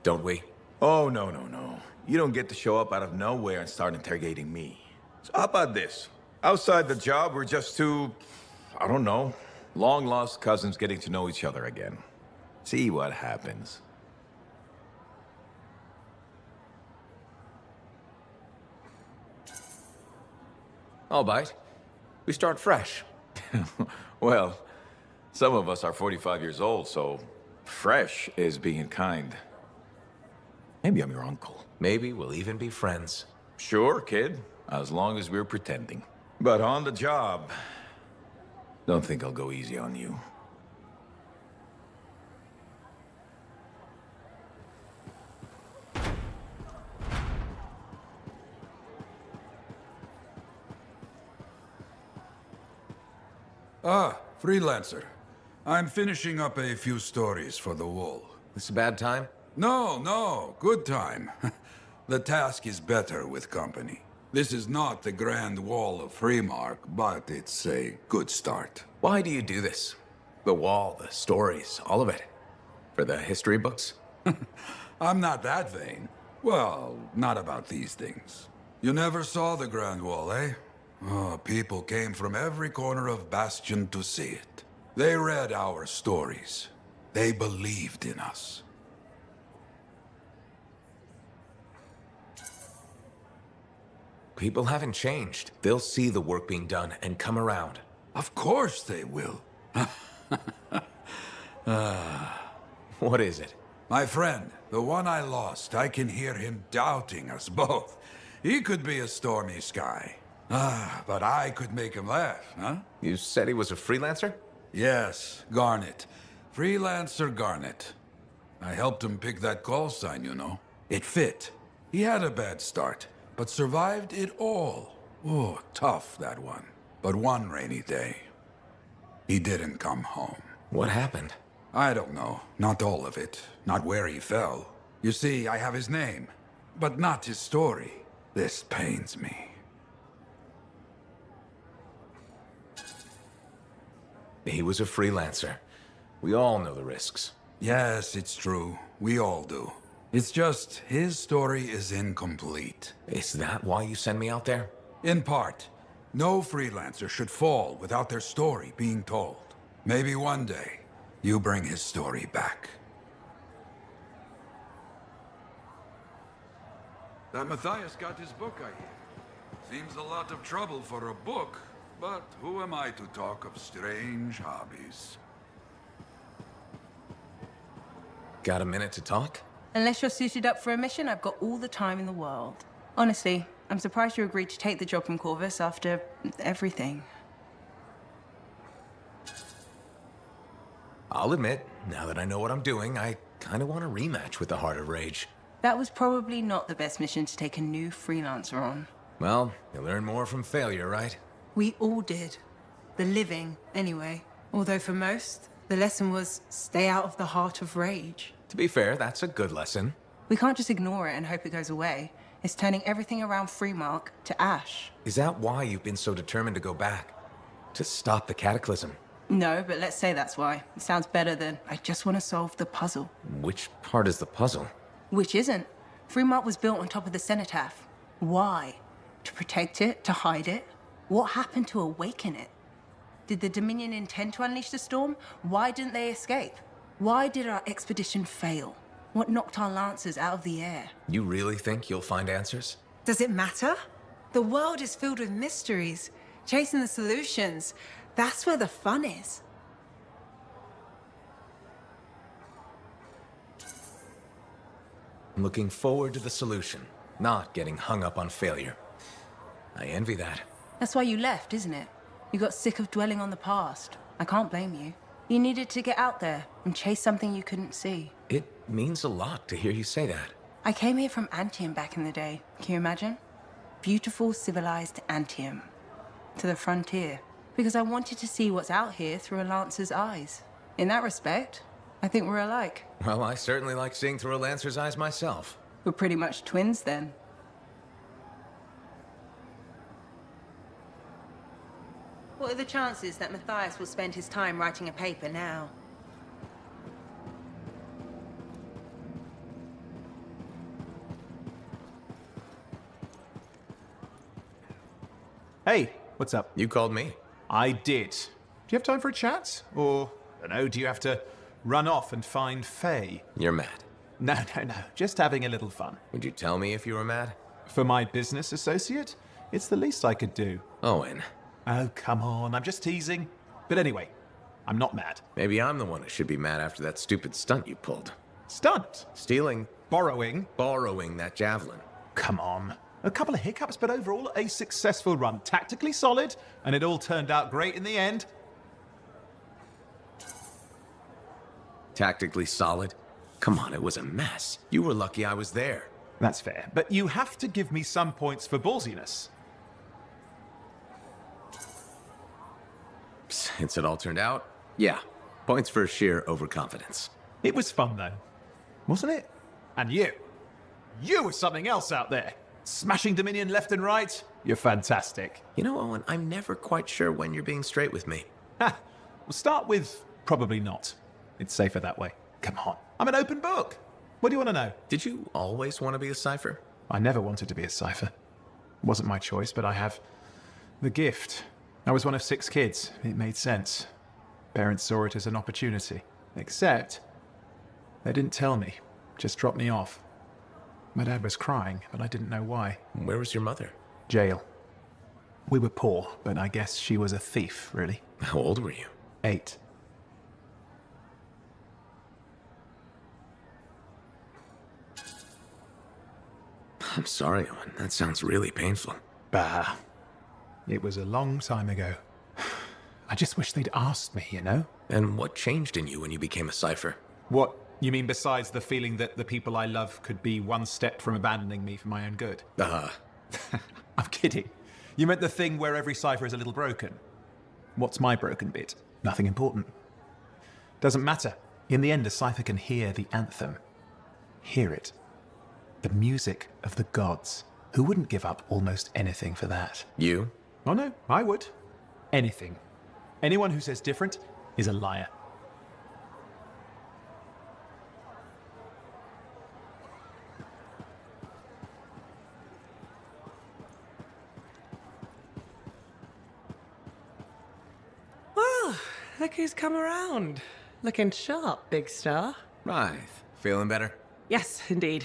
don't we? Oh, no, no, no. You don't get to show up out of nowhere and start interrogating me. So how about this? Outside the job, we're just two, I don't know, long-lost cousins getting to know each other again. See what happens. I'll bite. We start fresh. Well, some of us are 45 years old, so fresh is being kind. Maybe I'm your uncle. Maybe we'll even be friends. Sure, kid, as long as we're pretending. But on the job, don't think I'll go easy on you. Ah, Freelancer. I'm finishing up a few stories for the Wall. This a bad time? No, good time. The task is better with company. This is not the Grand Wall of Freemark, but it's a good start. Why do you do this? The wall, the stories, all of it. For the history books? I'm not that vain. Well, not about these things. You never saw the Grand Wall, eh? Oh, people came from every corner of Bastion to see it. They read our stories. They believed in us. People haven't changed. They'll see the work being done and come around. Of course they will. What is it? My friend, the one I lost, I can hear him doubting us both. He could be a stormy sky. But I could make him laugh, huh? You said he was a freelancer? Yes, Garnet. Freelancer Garnet. I helped him pick that call sign, you know. It fit. He had a bad start, but survived it all. Oh, tough, that one. But one rainy day, he didn't come home. What happened? I don't know. Not all of it. Not where he fell. You see, I have his name, but not his story. This pains me. He was a freelancer. We all know the risks. Yes, it's true. We all do. It's just, his story is incomplete. Is that why you send me out there? In part. No freelancer should fall without their story being told. Maybe one day, you bring his story back. That Matthias got his book, I hear. Seems a lot of trouble for a book, but who am I to talk of strange hobbies? Got a minute to talk? Unless you're suited up for a mission, I've got all the time in the world. Honestly, I'm surprised you agreed to take the job from Corvus after everything. I'll admit, now that I know what I'm doing, I kind of want a rematch with the Heart of Rage. That was probably not the best mission to take a new freelancer on. Well, you learn more from failure, right? We all did. The living, anyway. Although for most, the lesson was stay out of the Heart of Rage. To be fair, that's a good lesson. We can't just ignore it and hope it goes away. It's turning everything around Freemark to ash. Is that why you've been so determined to go back? To stop the cataclysm? No, but let's say that's why. It sounds better than I just want to solve the puzzle. Which part is the puzzle? Which isn't. Freemark was built on top of the cenotaph. Why? To protect it? To hide it? What happened to awaken it? Did the Dominion intend to unleash the storm? Why didn't they escape? Why did our expedition fail? What knocked our lancers out of the air? You really think you'll find answers? Does it matter? The world is filled with mysteries. Chasing the solutions, that's where the fun is. I'm looking forward to the solution, not getting hung up on failure. I envy that. That's why you left, isn't it? You got sick of dwelling on the past. I can't blame you. You needed to get out there and chase something you couldn't see. It means a lot to hear you say that. I came here from Anthem back in the day. Can you imagine? Beautiful, civilized Anthem. To the frontier. Because I wanted to see what's out here through a Lancer's eyes. In that respect, I think we're alike. Well, I certainly like seeing through a Lancer's eyes myself. We're pretty much twins then. What are the chances that Matthias will spend his time writing a paper now? Hey, what's up? You called me. I did. Do you have time for a chat? Or, I don't know, do you have to run off and find Faye? You're mad. No. Just having a little fun. Would you tell me if you were mad? For my business associate? It's the least I could do. Owen. Oh, come on. I'm just teasing. But anyway, I'm not mad. Maybe I'm the one who should be mad after that stupid stunt you pulled. Stunt? Stealing. Borrowing? Borrowing that javelin. Come on. A couple of hiccups, but overall a successful run. Tactically solid, and it all turned out great in the end. Tactically solid? Come on, it was a mess. You were lucky I was there. That's fair. But you have to give me some points for ballsiness. Since it all turned out, yeah. Points for sheer overconfidence. It was fun, though. Wasn't it? And you. You were something else out there. Smashing Dominion left and right. You're fantastic. You know, Owen, I'm never quite sure when you're being straight with me. Ha! We'll start with probably not. It's safer that way. Come on. I'm an open book. What do you want to know? Did you always want to be a cipher? I never wanted to be a cipher. It wasn't my choice, but I have the gift. I was one of 6 kids. It made sense. Parents saw it as an opportunity. Except, they didn't tell me. Just dropped me off. My dad was crying, but I didn't know why. Where was your mother? Jail. We were poor, but I guess she was a thief, really. How old were you? 8. I'm sorry, Owen. That sounds really painful. Bah. It was a long time ago. I just wish they'd asked me, you know? And what changed in you when you became a cipher? What? You mean besides the feeling that the people I love could be one step from abandoning me for my own good? I'm kidding. You meant the thing where every cipher is a little broken. What's my broken bit? Nothing important. Doesn't matter. In the end, a cipher can hear the anthem. Hear it. The music of the gods. Who wouldn't give up almost anything for that? You? Oh no, I would. Anything. Anyone who says different is a liar. Well, look who's come around. Looking sharp, big star. Right. Feeling better? Yes, indeed.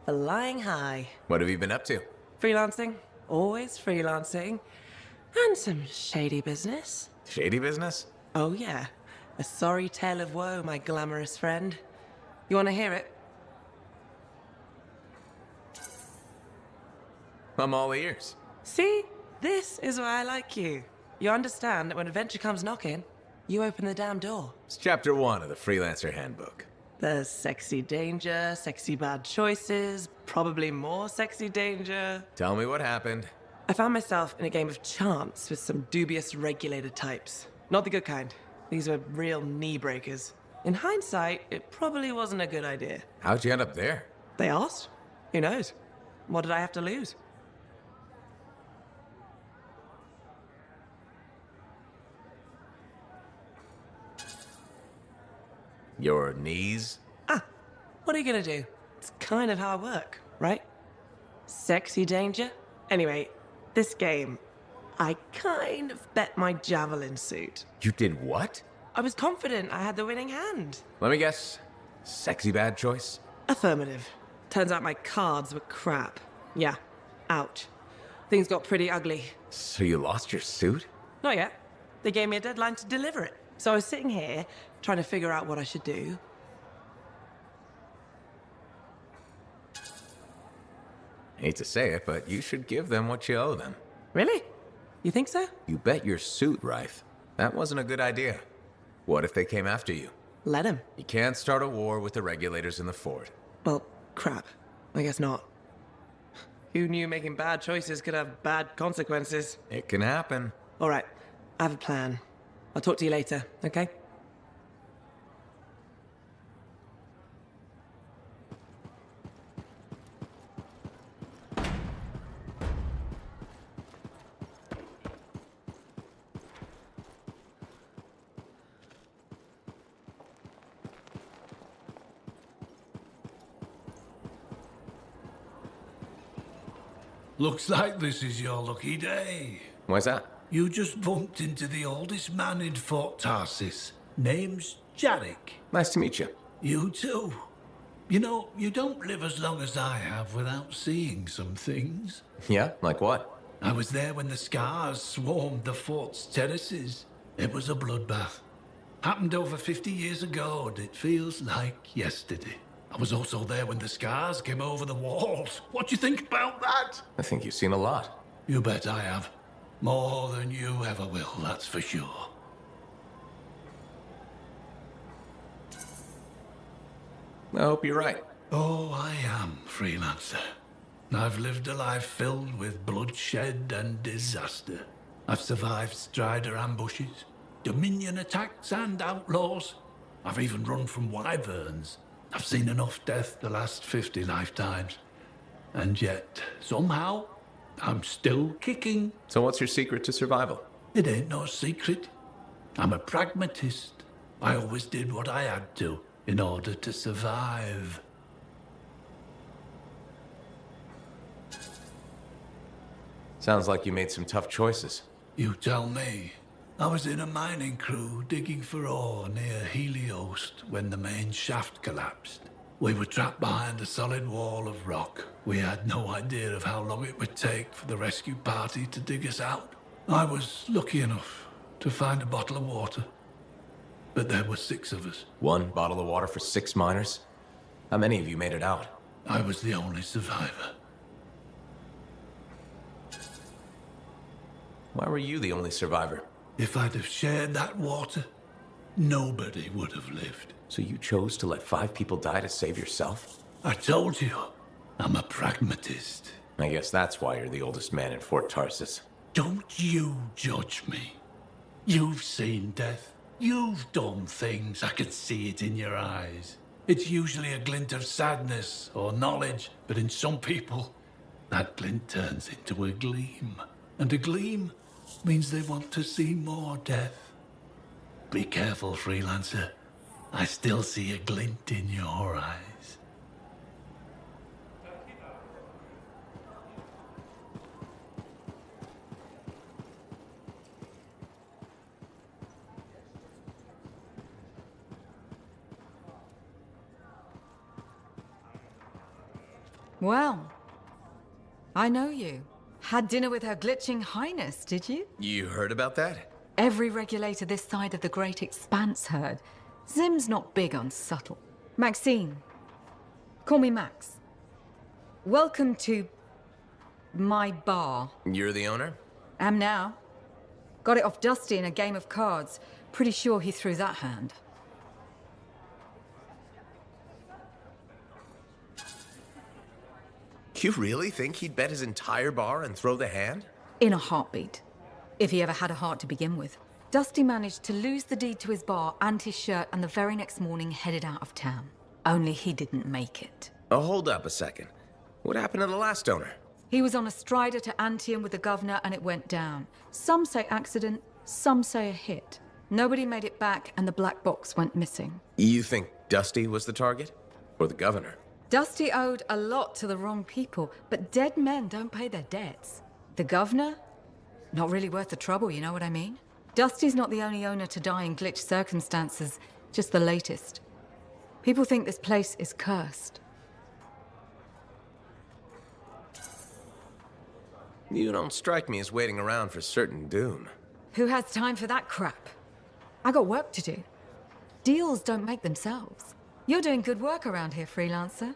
Flying high. What have you been up to? Freelancing. Always freelancing. And some shady business. Shady business? Oh, yeah. A sorry tale of woe, my glamorous friend. You want to hear it? I'm all ears. See? This is why I like you. You understand that when adventure comes knocking, you open the damn door. It's chapter 1 of the Freelancer Handbook. There's sexy danger, sexy bad choices, probably more sexy danger. Tell me what happened. I found myself in a game of chance with some dubious regulated types. Not the good kind. These were real knee breakers. In hindsight, it probably wasn't a good idea. How'd you end up there? They asked. Who knows? What did I have to lose? Your knees? What are you gonna do? It's kind of how I work, right? Sexy danger? Anyway, this game, I kind of bet my javelin suit. You did what? I was confident I had the winning hand. Let me guess. Sexy bad choice? Affirmative. Turns out my cards were crap. Yeah. Ouch. Things got pretty ugly. So you lost your suit? Not yet. They gave me a deadline to deliver it. So I was sitting here, trying to figure out what I should do. Hate to say it, but you should give them what you owe them. Really? You think so? You bet your suit, Rife. That wasn't a good idea. What if they came after you? Let him. You can't start a war with the regulators in the fort. Well, crap. I guess not. Who knew making bad choices could have bad consequences? It can happen. All right. I have a plan. I'll talk to you later, okay? Looks like this is your lucky day. Why's that? You just bumped into the oldest man in Fort Tarsis. Name's Jarek. Nice to meet you. You too. You know, you don't live as long as I have without seeing some things. Yeah? Like what? I was there when the scars swarmed the fort's terraces. It was a bloodbath. Happened over 50 years ago, and it feels like yesterday. I was also there when the scars came over the walls. What do you think about that? I think you've seen a lot. You bet I have. More than you ever will, that's for sure. I hope you're right. Oh, I am, Freelancer. I've lived a life filled with bloodshed and disaster. I've survived Strider ambushes, Dominion attacks and outlaws. I've even run from wyverns. I've seen enough death to last 50 lifetimes. And yet, somehow, I'm still kicking. So what's your secret to survival? It ain't no secret. I'm a pragmatist. I always did what I had to in order to survive. Sounds like you made some tough choices. You tell me. I was in a mining crew digging for ore near Heliost when the main shaft collapsed. We were trapped behind a solid wall of rock. We had no idea of how long it would take for the rescue party to dig us out. I was lucky enough to find a bottle of water. But there were 6 of us. 1 bottle of water for 6 miners? How many of you made it out? I was the only survivor. Why were you the only survivor? If I'd have shared that water, nobody would have lived. So you chose to let 5 people die to save yourself? I told you, I'm a pragmatist. I guess that's why you're the oldest man in Fort Tarsis. Don't you judge me. You've seen death. You've done things. I can see it in your eyes. It's usually a glint of sadness or knowledge, but in some people, that glint turns into a gleam. And a gleam means they want to see more death. Be careful, Freelancer. I still see a glint in your eyes. Well, I know you. Had dinner with Her Glitching Highness, did you? You heard about that? Every regulator this side of the Great Expanse heard. Zim's not big on subtle. Maxine. Call me Max. Welcome to... My bar. You're the owner? Am now. Got it off Dusty in a game of cards. Pretty sure he threw that hand. You really think he'd bet his entire bar and throw the hand? In a heartbeat. If he ever had a heart to begin with. Dusty managed to lose the deed to his bar and his shirt, and the very next morning headed out of town. Only he didn't make it. Oh, hold up a second. What happened to the last owner? He was on a strider to Anthem with the governor and it went down. Some say accident, some say a hit. Nobody made it back and the black box went missing. You think Dusty was the target? Or the governor? Dusty owed a lot to the wrong people, but dead men don't pay their debts. The governor? Not really worth the trouble, you know what I mean? Dusty's not the only owner to die in glitch circumstances, just the latest. People think this place is cursed. You don't strike me as waiting around for certain doom. Who has time for that crap? I got work to do. Deals don't make themselves. You're doing good work around here, freelancer.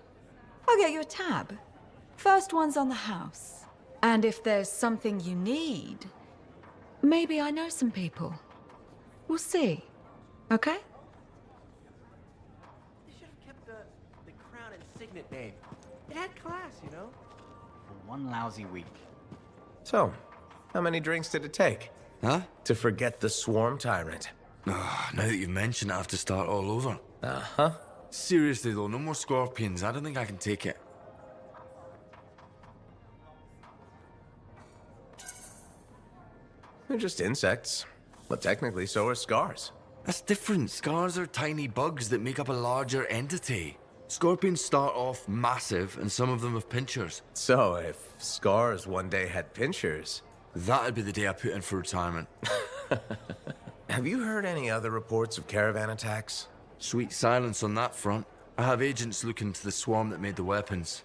I'll get you a tab. First one's on the house. And if there's something you need, maybe I know some people. We'll see. Okay? They should have kept the crown and signet name. It had class, you know? For one lousy week. So, how many drinks did it take? Huh? To forget the swarm tyrant? Now that you've mentioned it, I have to start all over. Uh-huh. Seriously though, no more scorpions. I don't think I can take it. They're just insects. But technically, so are scars. That's different. Scars are tiny bugs that make up a larger entity. Scorpions start off massive, and some of them have pinchers. So, if scars one day had pinchers... That'd be the day I put in for retirement. Have you heard any other reports of caravan attacks? Sweet silence on that front. I have agents looking into the swarm that made the weapons.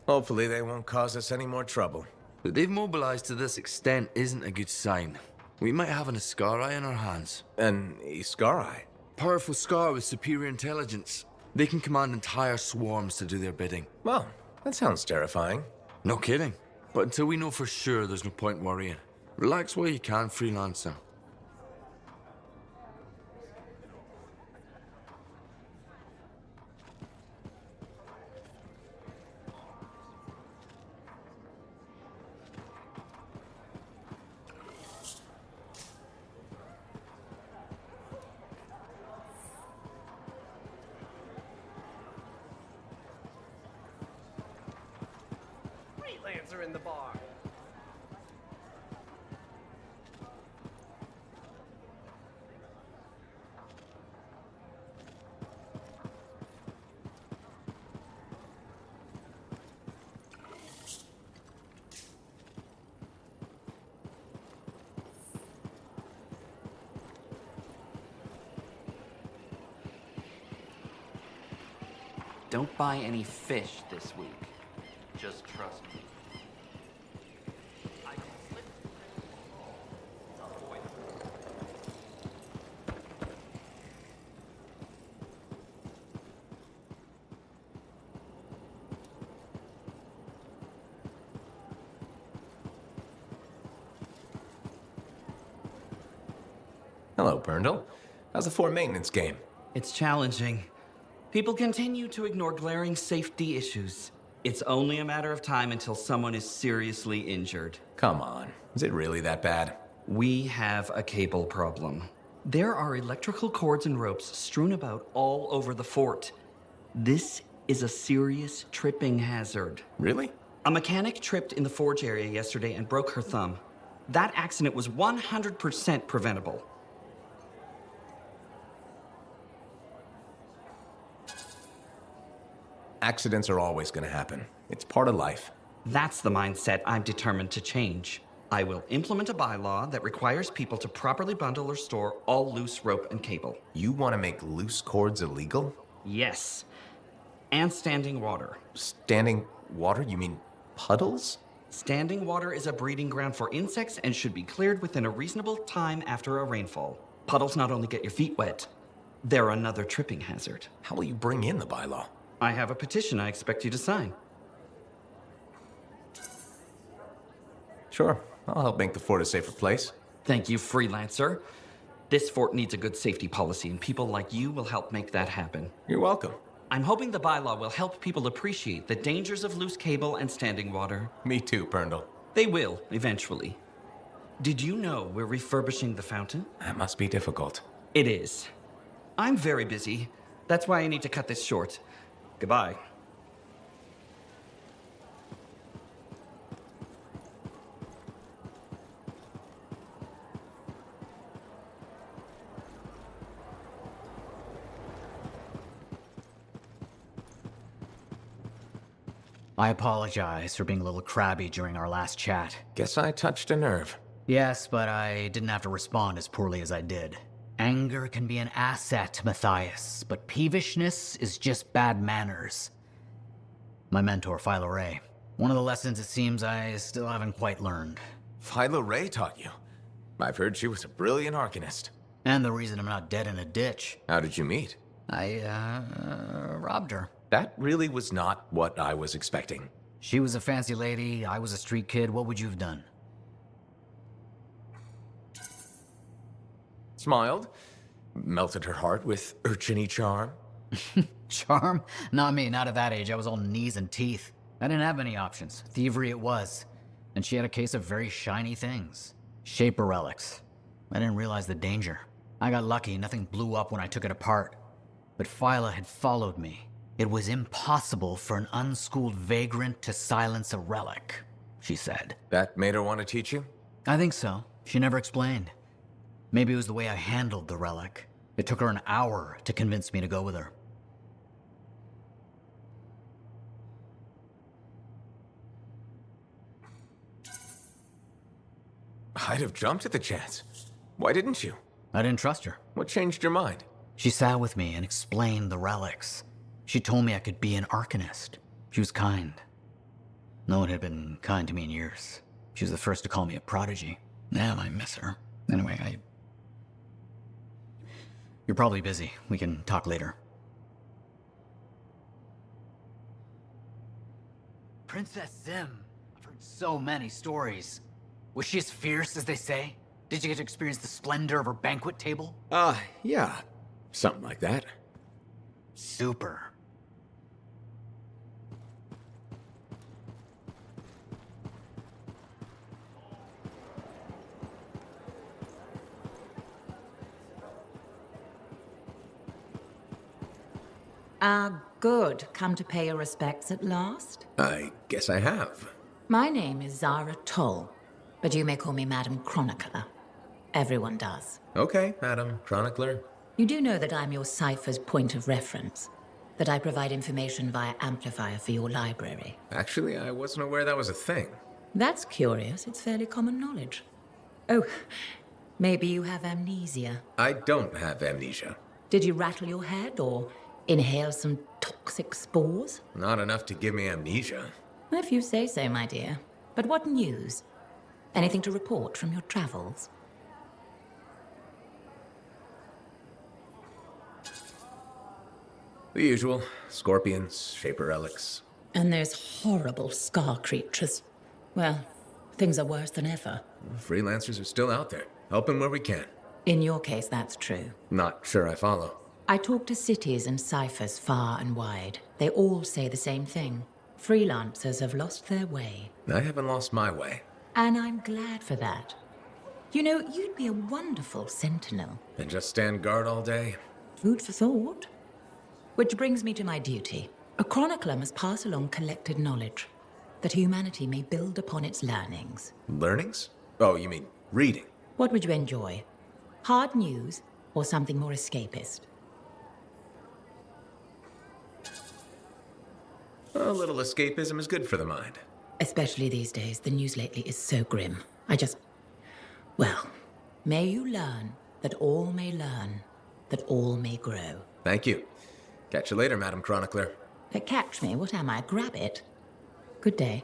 Hopefully they won't cause us any more trouble. That they've mobilized to this extent isn't a good sign. We might have an Iskari in our hands. An Iskari? Powerful Scar with superior intelligence. They can command entire swarms to do their bidding. Well, that sounds terrifying. No kidding. But until we know for sure, there's no point worrying. Relax while you can, freelancer. Freelancer in the bar. Don't buy any fish this week. Just trust me. Hello, Berndl. How's the fort maintenance game? It's challenging. People continue to ignore glaring safety issues. It's only a matter of time until someone is seriously injured. Come on. Is it really that bad? We have a cable problem. There are electrical cords and ropes strewn about all over the fort. This is a serious tripping hazard. Really? A mechanic tripped in the forge area yesterday and broke her thumb. That accident was 100% preventable. Accidents are always going to happen. It's part of life. That's the mindset I'm determined to change. I will implement a bylaw that requires people to properly bundle or store all loose rope and cable. You want to make loose cords illegal? Yes. And standing water. Standing water? You mean puddles? Standing water is a breeding ground for insects and should be cleared within a reasonable time after a rainfall. Puddles not only get your feet wet, they're another tripping hazard. How will you bring in the bylaw? I have a petition I expect you to sign. Sure, I'll help make the fort a safer place. Thank you, freelancer. This fort needs a good safety policy, and people like you will help make that happen. You're welcome. I'm hoping the bylaw will help people appreciate the dangers of loose cable and standing water. Me too, Perndle. They will, eventually. Did you know we're refurbishing the fountain? That must be difficult. It is. I'm very busy. That's why I need to cut this short. Goodbye. I apologize for being a little crabby during our last chat. Guess I touched a nerve. Yes, but I didn't have to respond as poorly as I did. Anger can be an asset, Matthias, but peevishness is just bad manners. My mentor, Philo Ray. One of the lessons it seems I still haven't quite learned. Philo Ray taught you? I've heard she was a brilliant arcanist. And the reason I'm not dead in a ditch. How did you meet? I robbed her. That really was not what I was expecting. She was a fancy lady, I was a street kid. What would you have done? Smiled, melted her heart with urchiny charm. Charm? Not me, not at that age. I was all knees and teeth. I didn't have many options. Thievery it was. And she had a case of very shiny things. Shaper relics. I didn't realize the danger. I got lucky, nothing blew up when I took it apart. But Phyla had followed me. It was impossible for an unschooled vagrant to silence a relic, she said. That made her want to teach you? I think so. She never explained. Maybe it was the way I handled the relic. It took her an hour to convince me to go with her. I'd have jumped at the chance. Why didn't you? I didn't trust her. What changed your mind? She sat with me and explained the relics. She told me I could be an arcanist. She was kind. No one had been kind to me in years. She was the first to call me a prodigy. Damn, I miss her. Anyway, You're probably busy. We can talk later. Princess Zim. I've heard so many stories. Was she as fierce as they say? Did you get to experience the splendor of her banquet table? Yeah. Something like that. Super. Good. Come to pay your respects at last? I guess I have. My name is Zara Toll, but you may call me Madam Chronicler. Everyone does. Okay, Madam Chronicler. You do know that I'm your cipher's point of reference, that I provide information via amplifier for your library. Actually, I wasn't aware that was a thing. That's curious. It's fairly common knowledge. Oh, maybe you have amnesia. I don't have amnesia. Did you rattle your head or inhale some toxic spores? Not enough to give me amnesia. If you say so, my dear. But what news? Anything to report from your travels? The usual. Scorpions, shaper relics. And those horrible scar creatures. Well, things are worse than ever. Freelancers are still out there, helping where we can. In your case, that's true. Not sure I follow. I talk to cities and ciphers far and wide. They all say the same thing. Freelancers have lost their way. I haven't lost my way. And I'm glad for that. You know, you'd be a wonderful sentinel. And just stand guard all day? Food for thought. Which brings me to my duty. A chronicler must pass along collected knowledge, that humanity may build upon its learnings. Learnings? Oh, you mean reading? What would you enjoy? Hard news or something more escapist? A little escapism is good for the mind. Especially these days. The news lately is so grim. Well, may you learn that all may learn, that all may grow. Thank you. Catch you later, Madam Chronicler. Catch me? What am I? Grab it? Good day.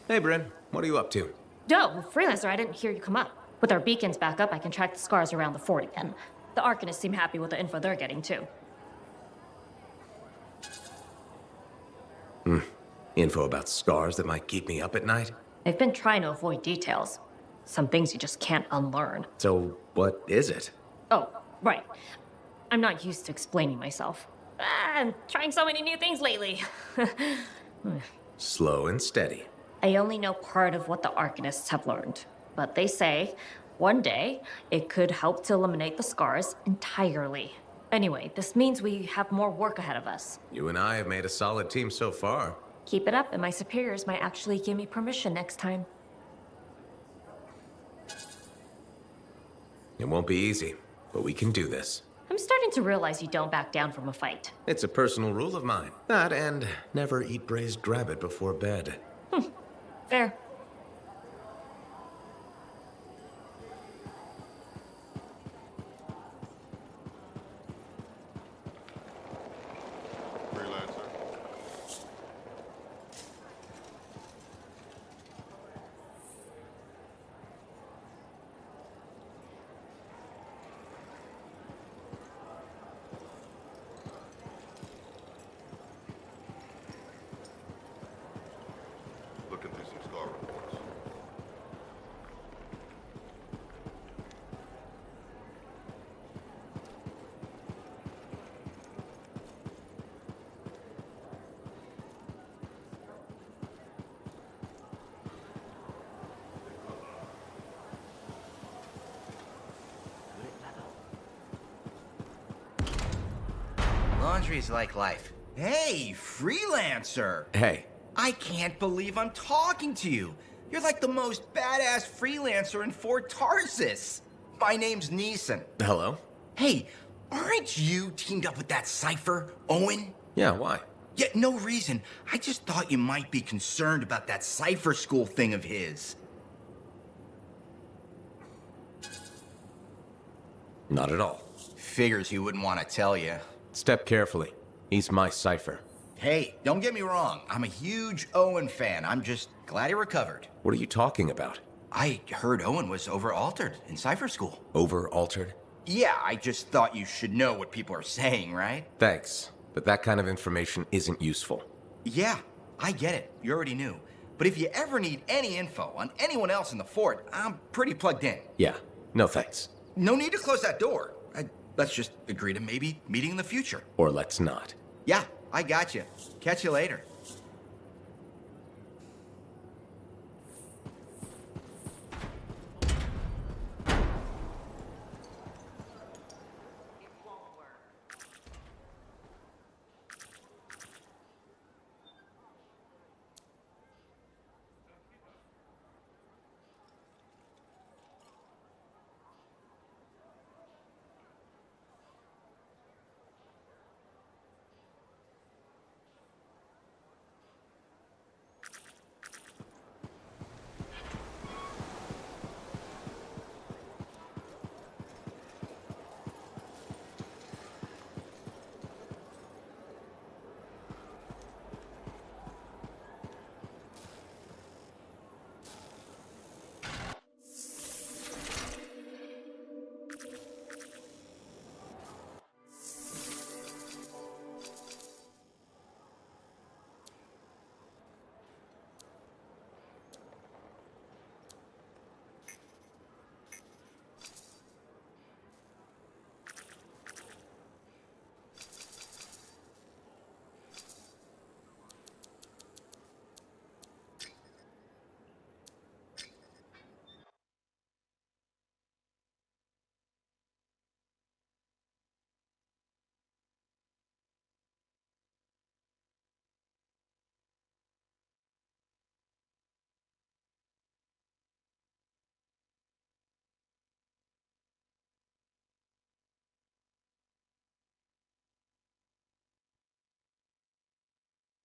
Hey, Bryn. What are you up to? Doe, Freelancer, I didn't hear you come up. With our beacons back up, I can track the scars around the fort again. The Arcanists seem happy with the info they're getting, too. Info about scars that might keep me up at night? They've been trying to avoid details. Some things you just can't unlearn. So, what is it? Oh, right. I'm not used to explaining myself. I'm trying so many new things lately. Slow and steady. I only know part of what the Arcanists have learned. But they say, one day, it could help to eliminate the scars entirely. Anyway, this means we have more work ahead of us. You and I have made a solid team so far. Keep it up, and my superiors might actually give me permission next time. It won't be easy, but we can do this. I'm starting to realize you don't back down from a fight. It's a personal rule of mine. That and never eat braised rabbit before bed. Fair. Looking through some scar reports. Laundry's like life. Hey, Freelancer! Hey. I can't believe I'm talking to you. You're like the most badass freelancer in Fort Tarsus. My name's Neeson. Hello? Hey, aren't you teamed up with that Cypher, Owen? Yeah, why? Yeah, no reason. I just thought you might be concerned about that Cypher school thing of his. Not at all. Figures he wouldn't want to tell you. Step carefully. He's my cipher. Hey, don't get me wrong. I'm a huge Owen fan. I'm just glad he recovered. What are you talking about? I heard Owen was over-altered in Cypher School. Over-altered? Yeah, I just thought you should know what people are saying, right? Thanks, but that kind of information isn't useful. Yeah, I get it. You already knew. But if you ever need any info on anyone else in the fort, I'm pretty plugged in. Yeah, no thanks. No need to close that door. Let's just agree to maybe meeting in the future. Or let's not. Yeah, I got you. Catch you later.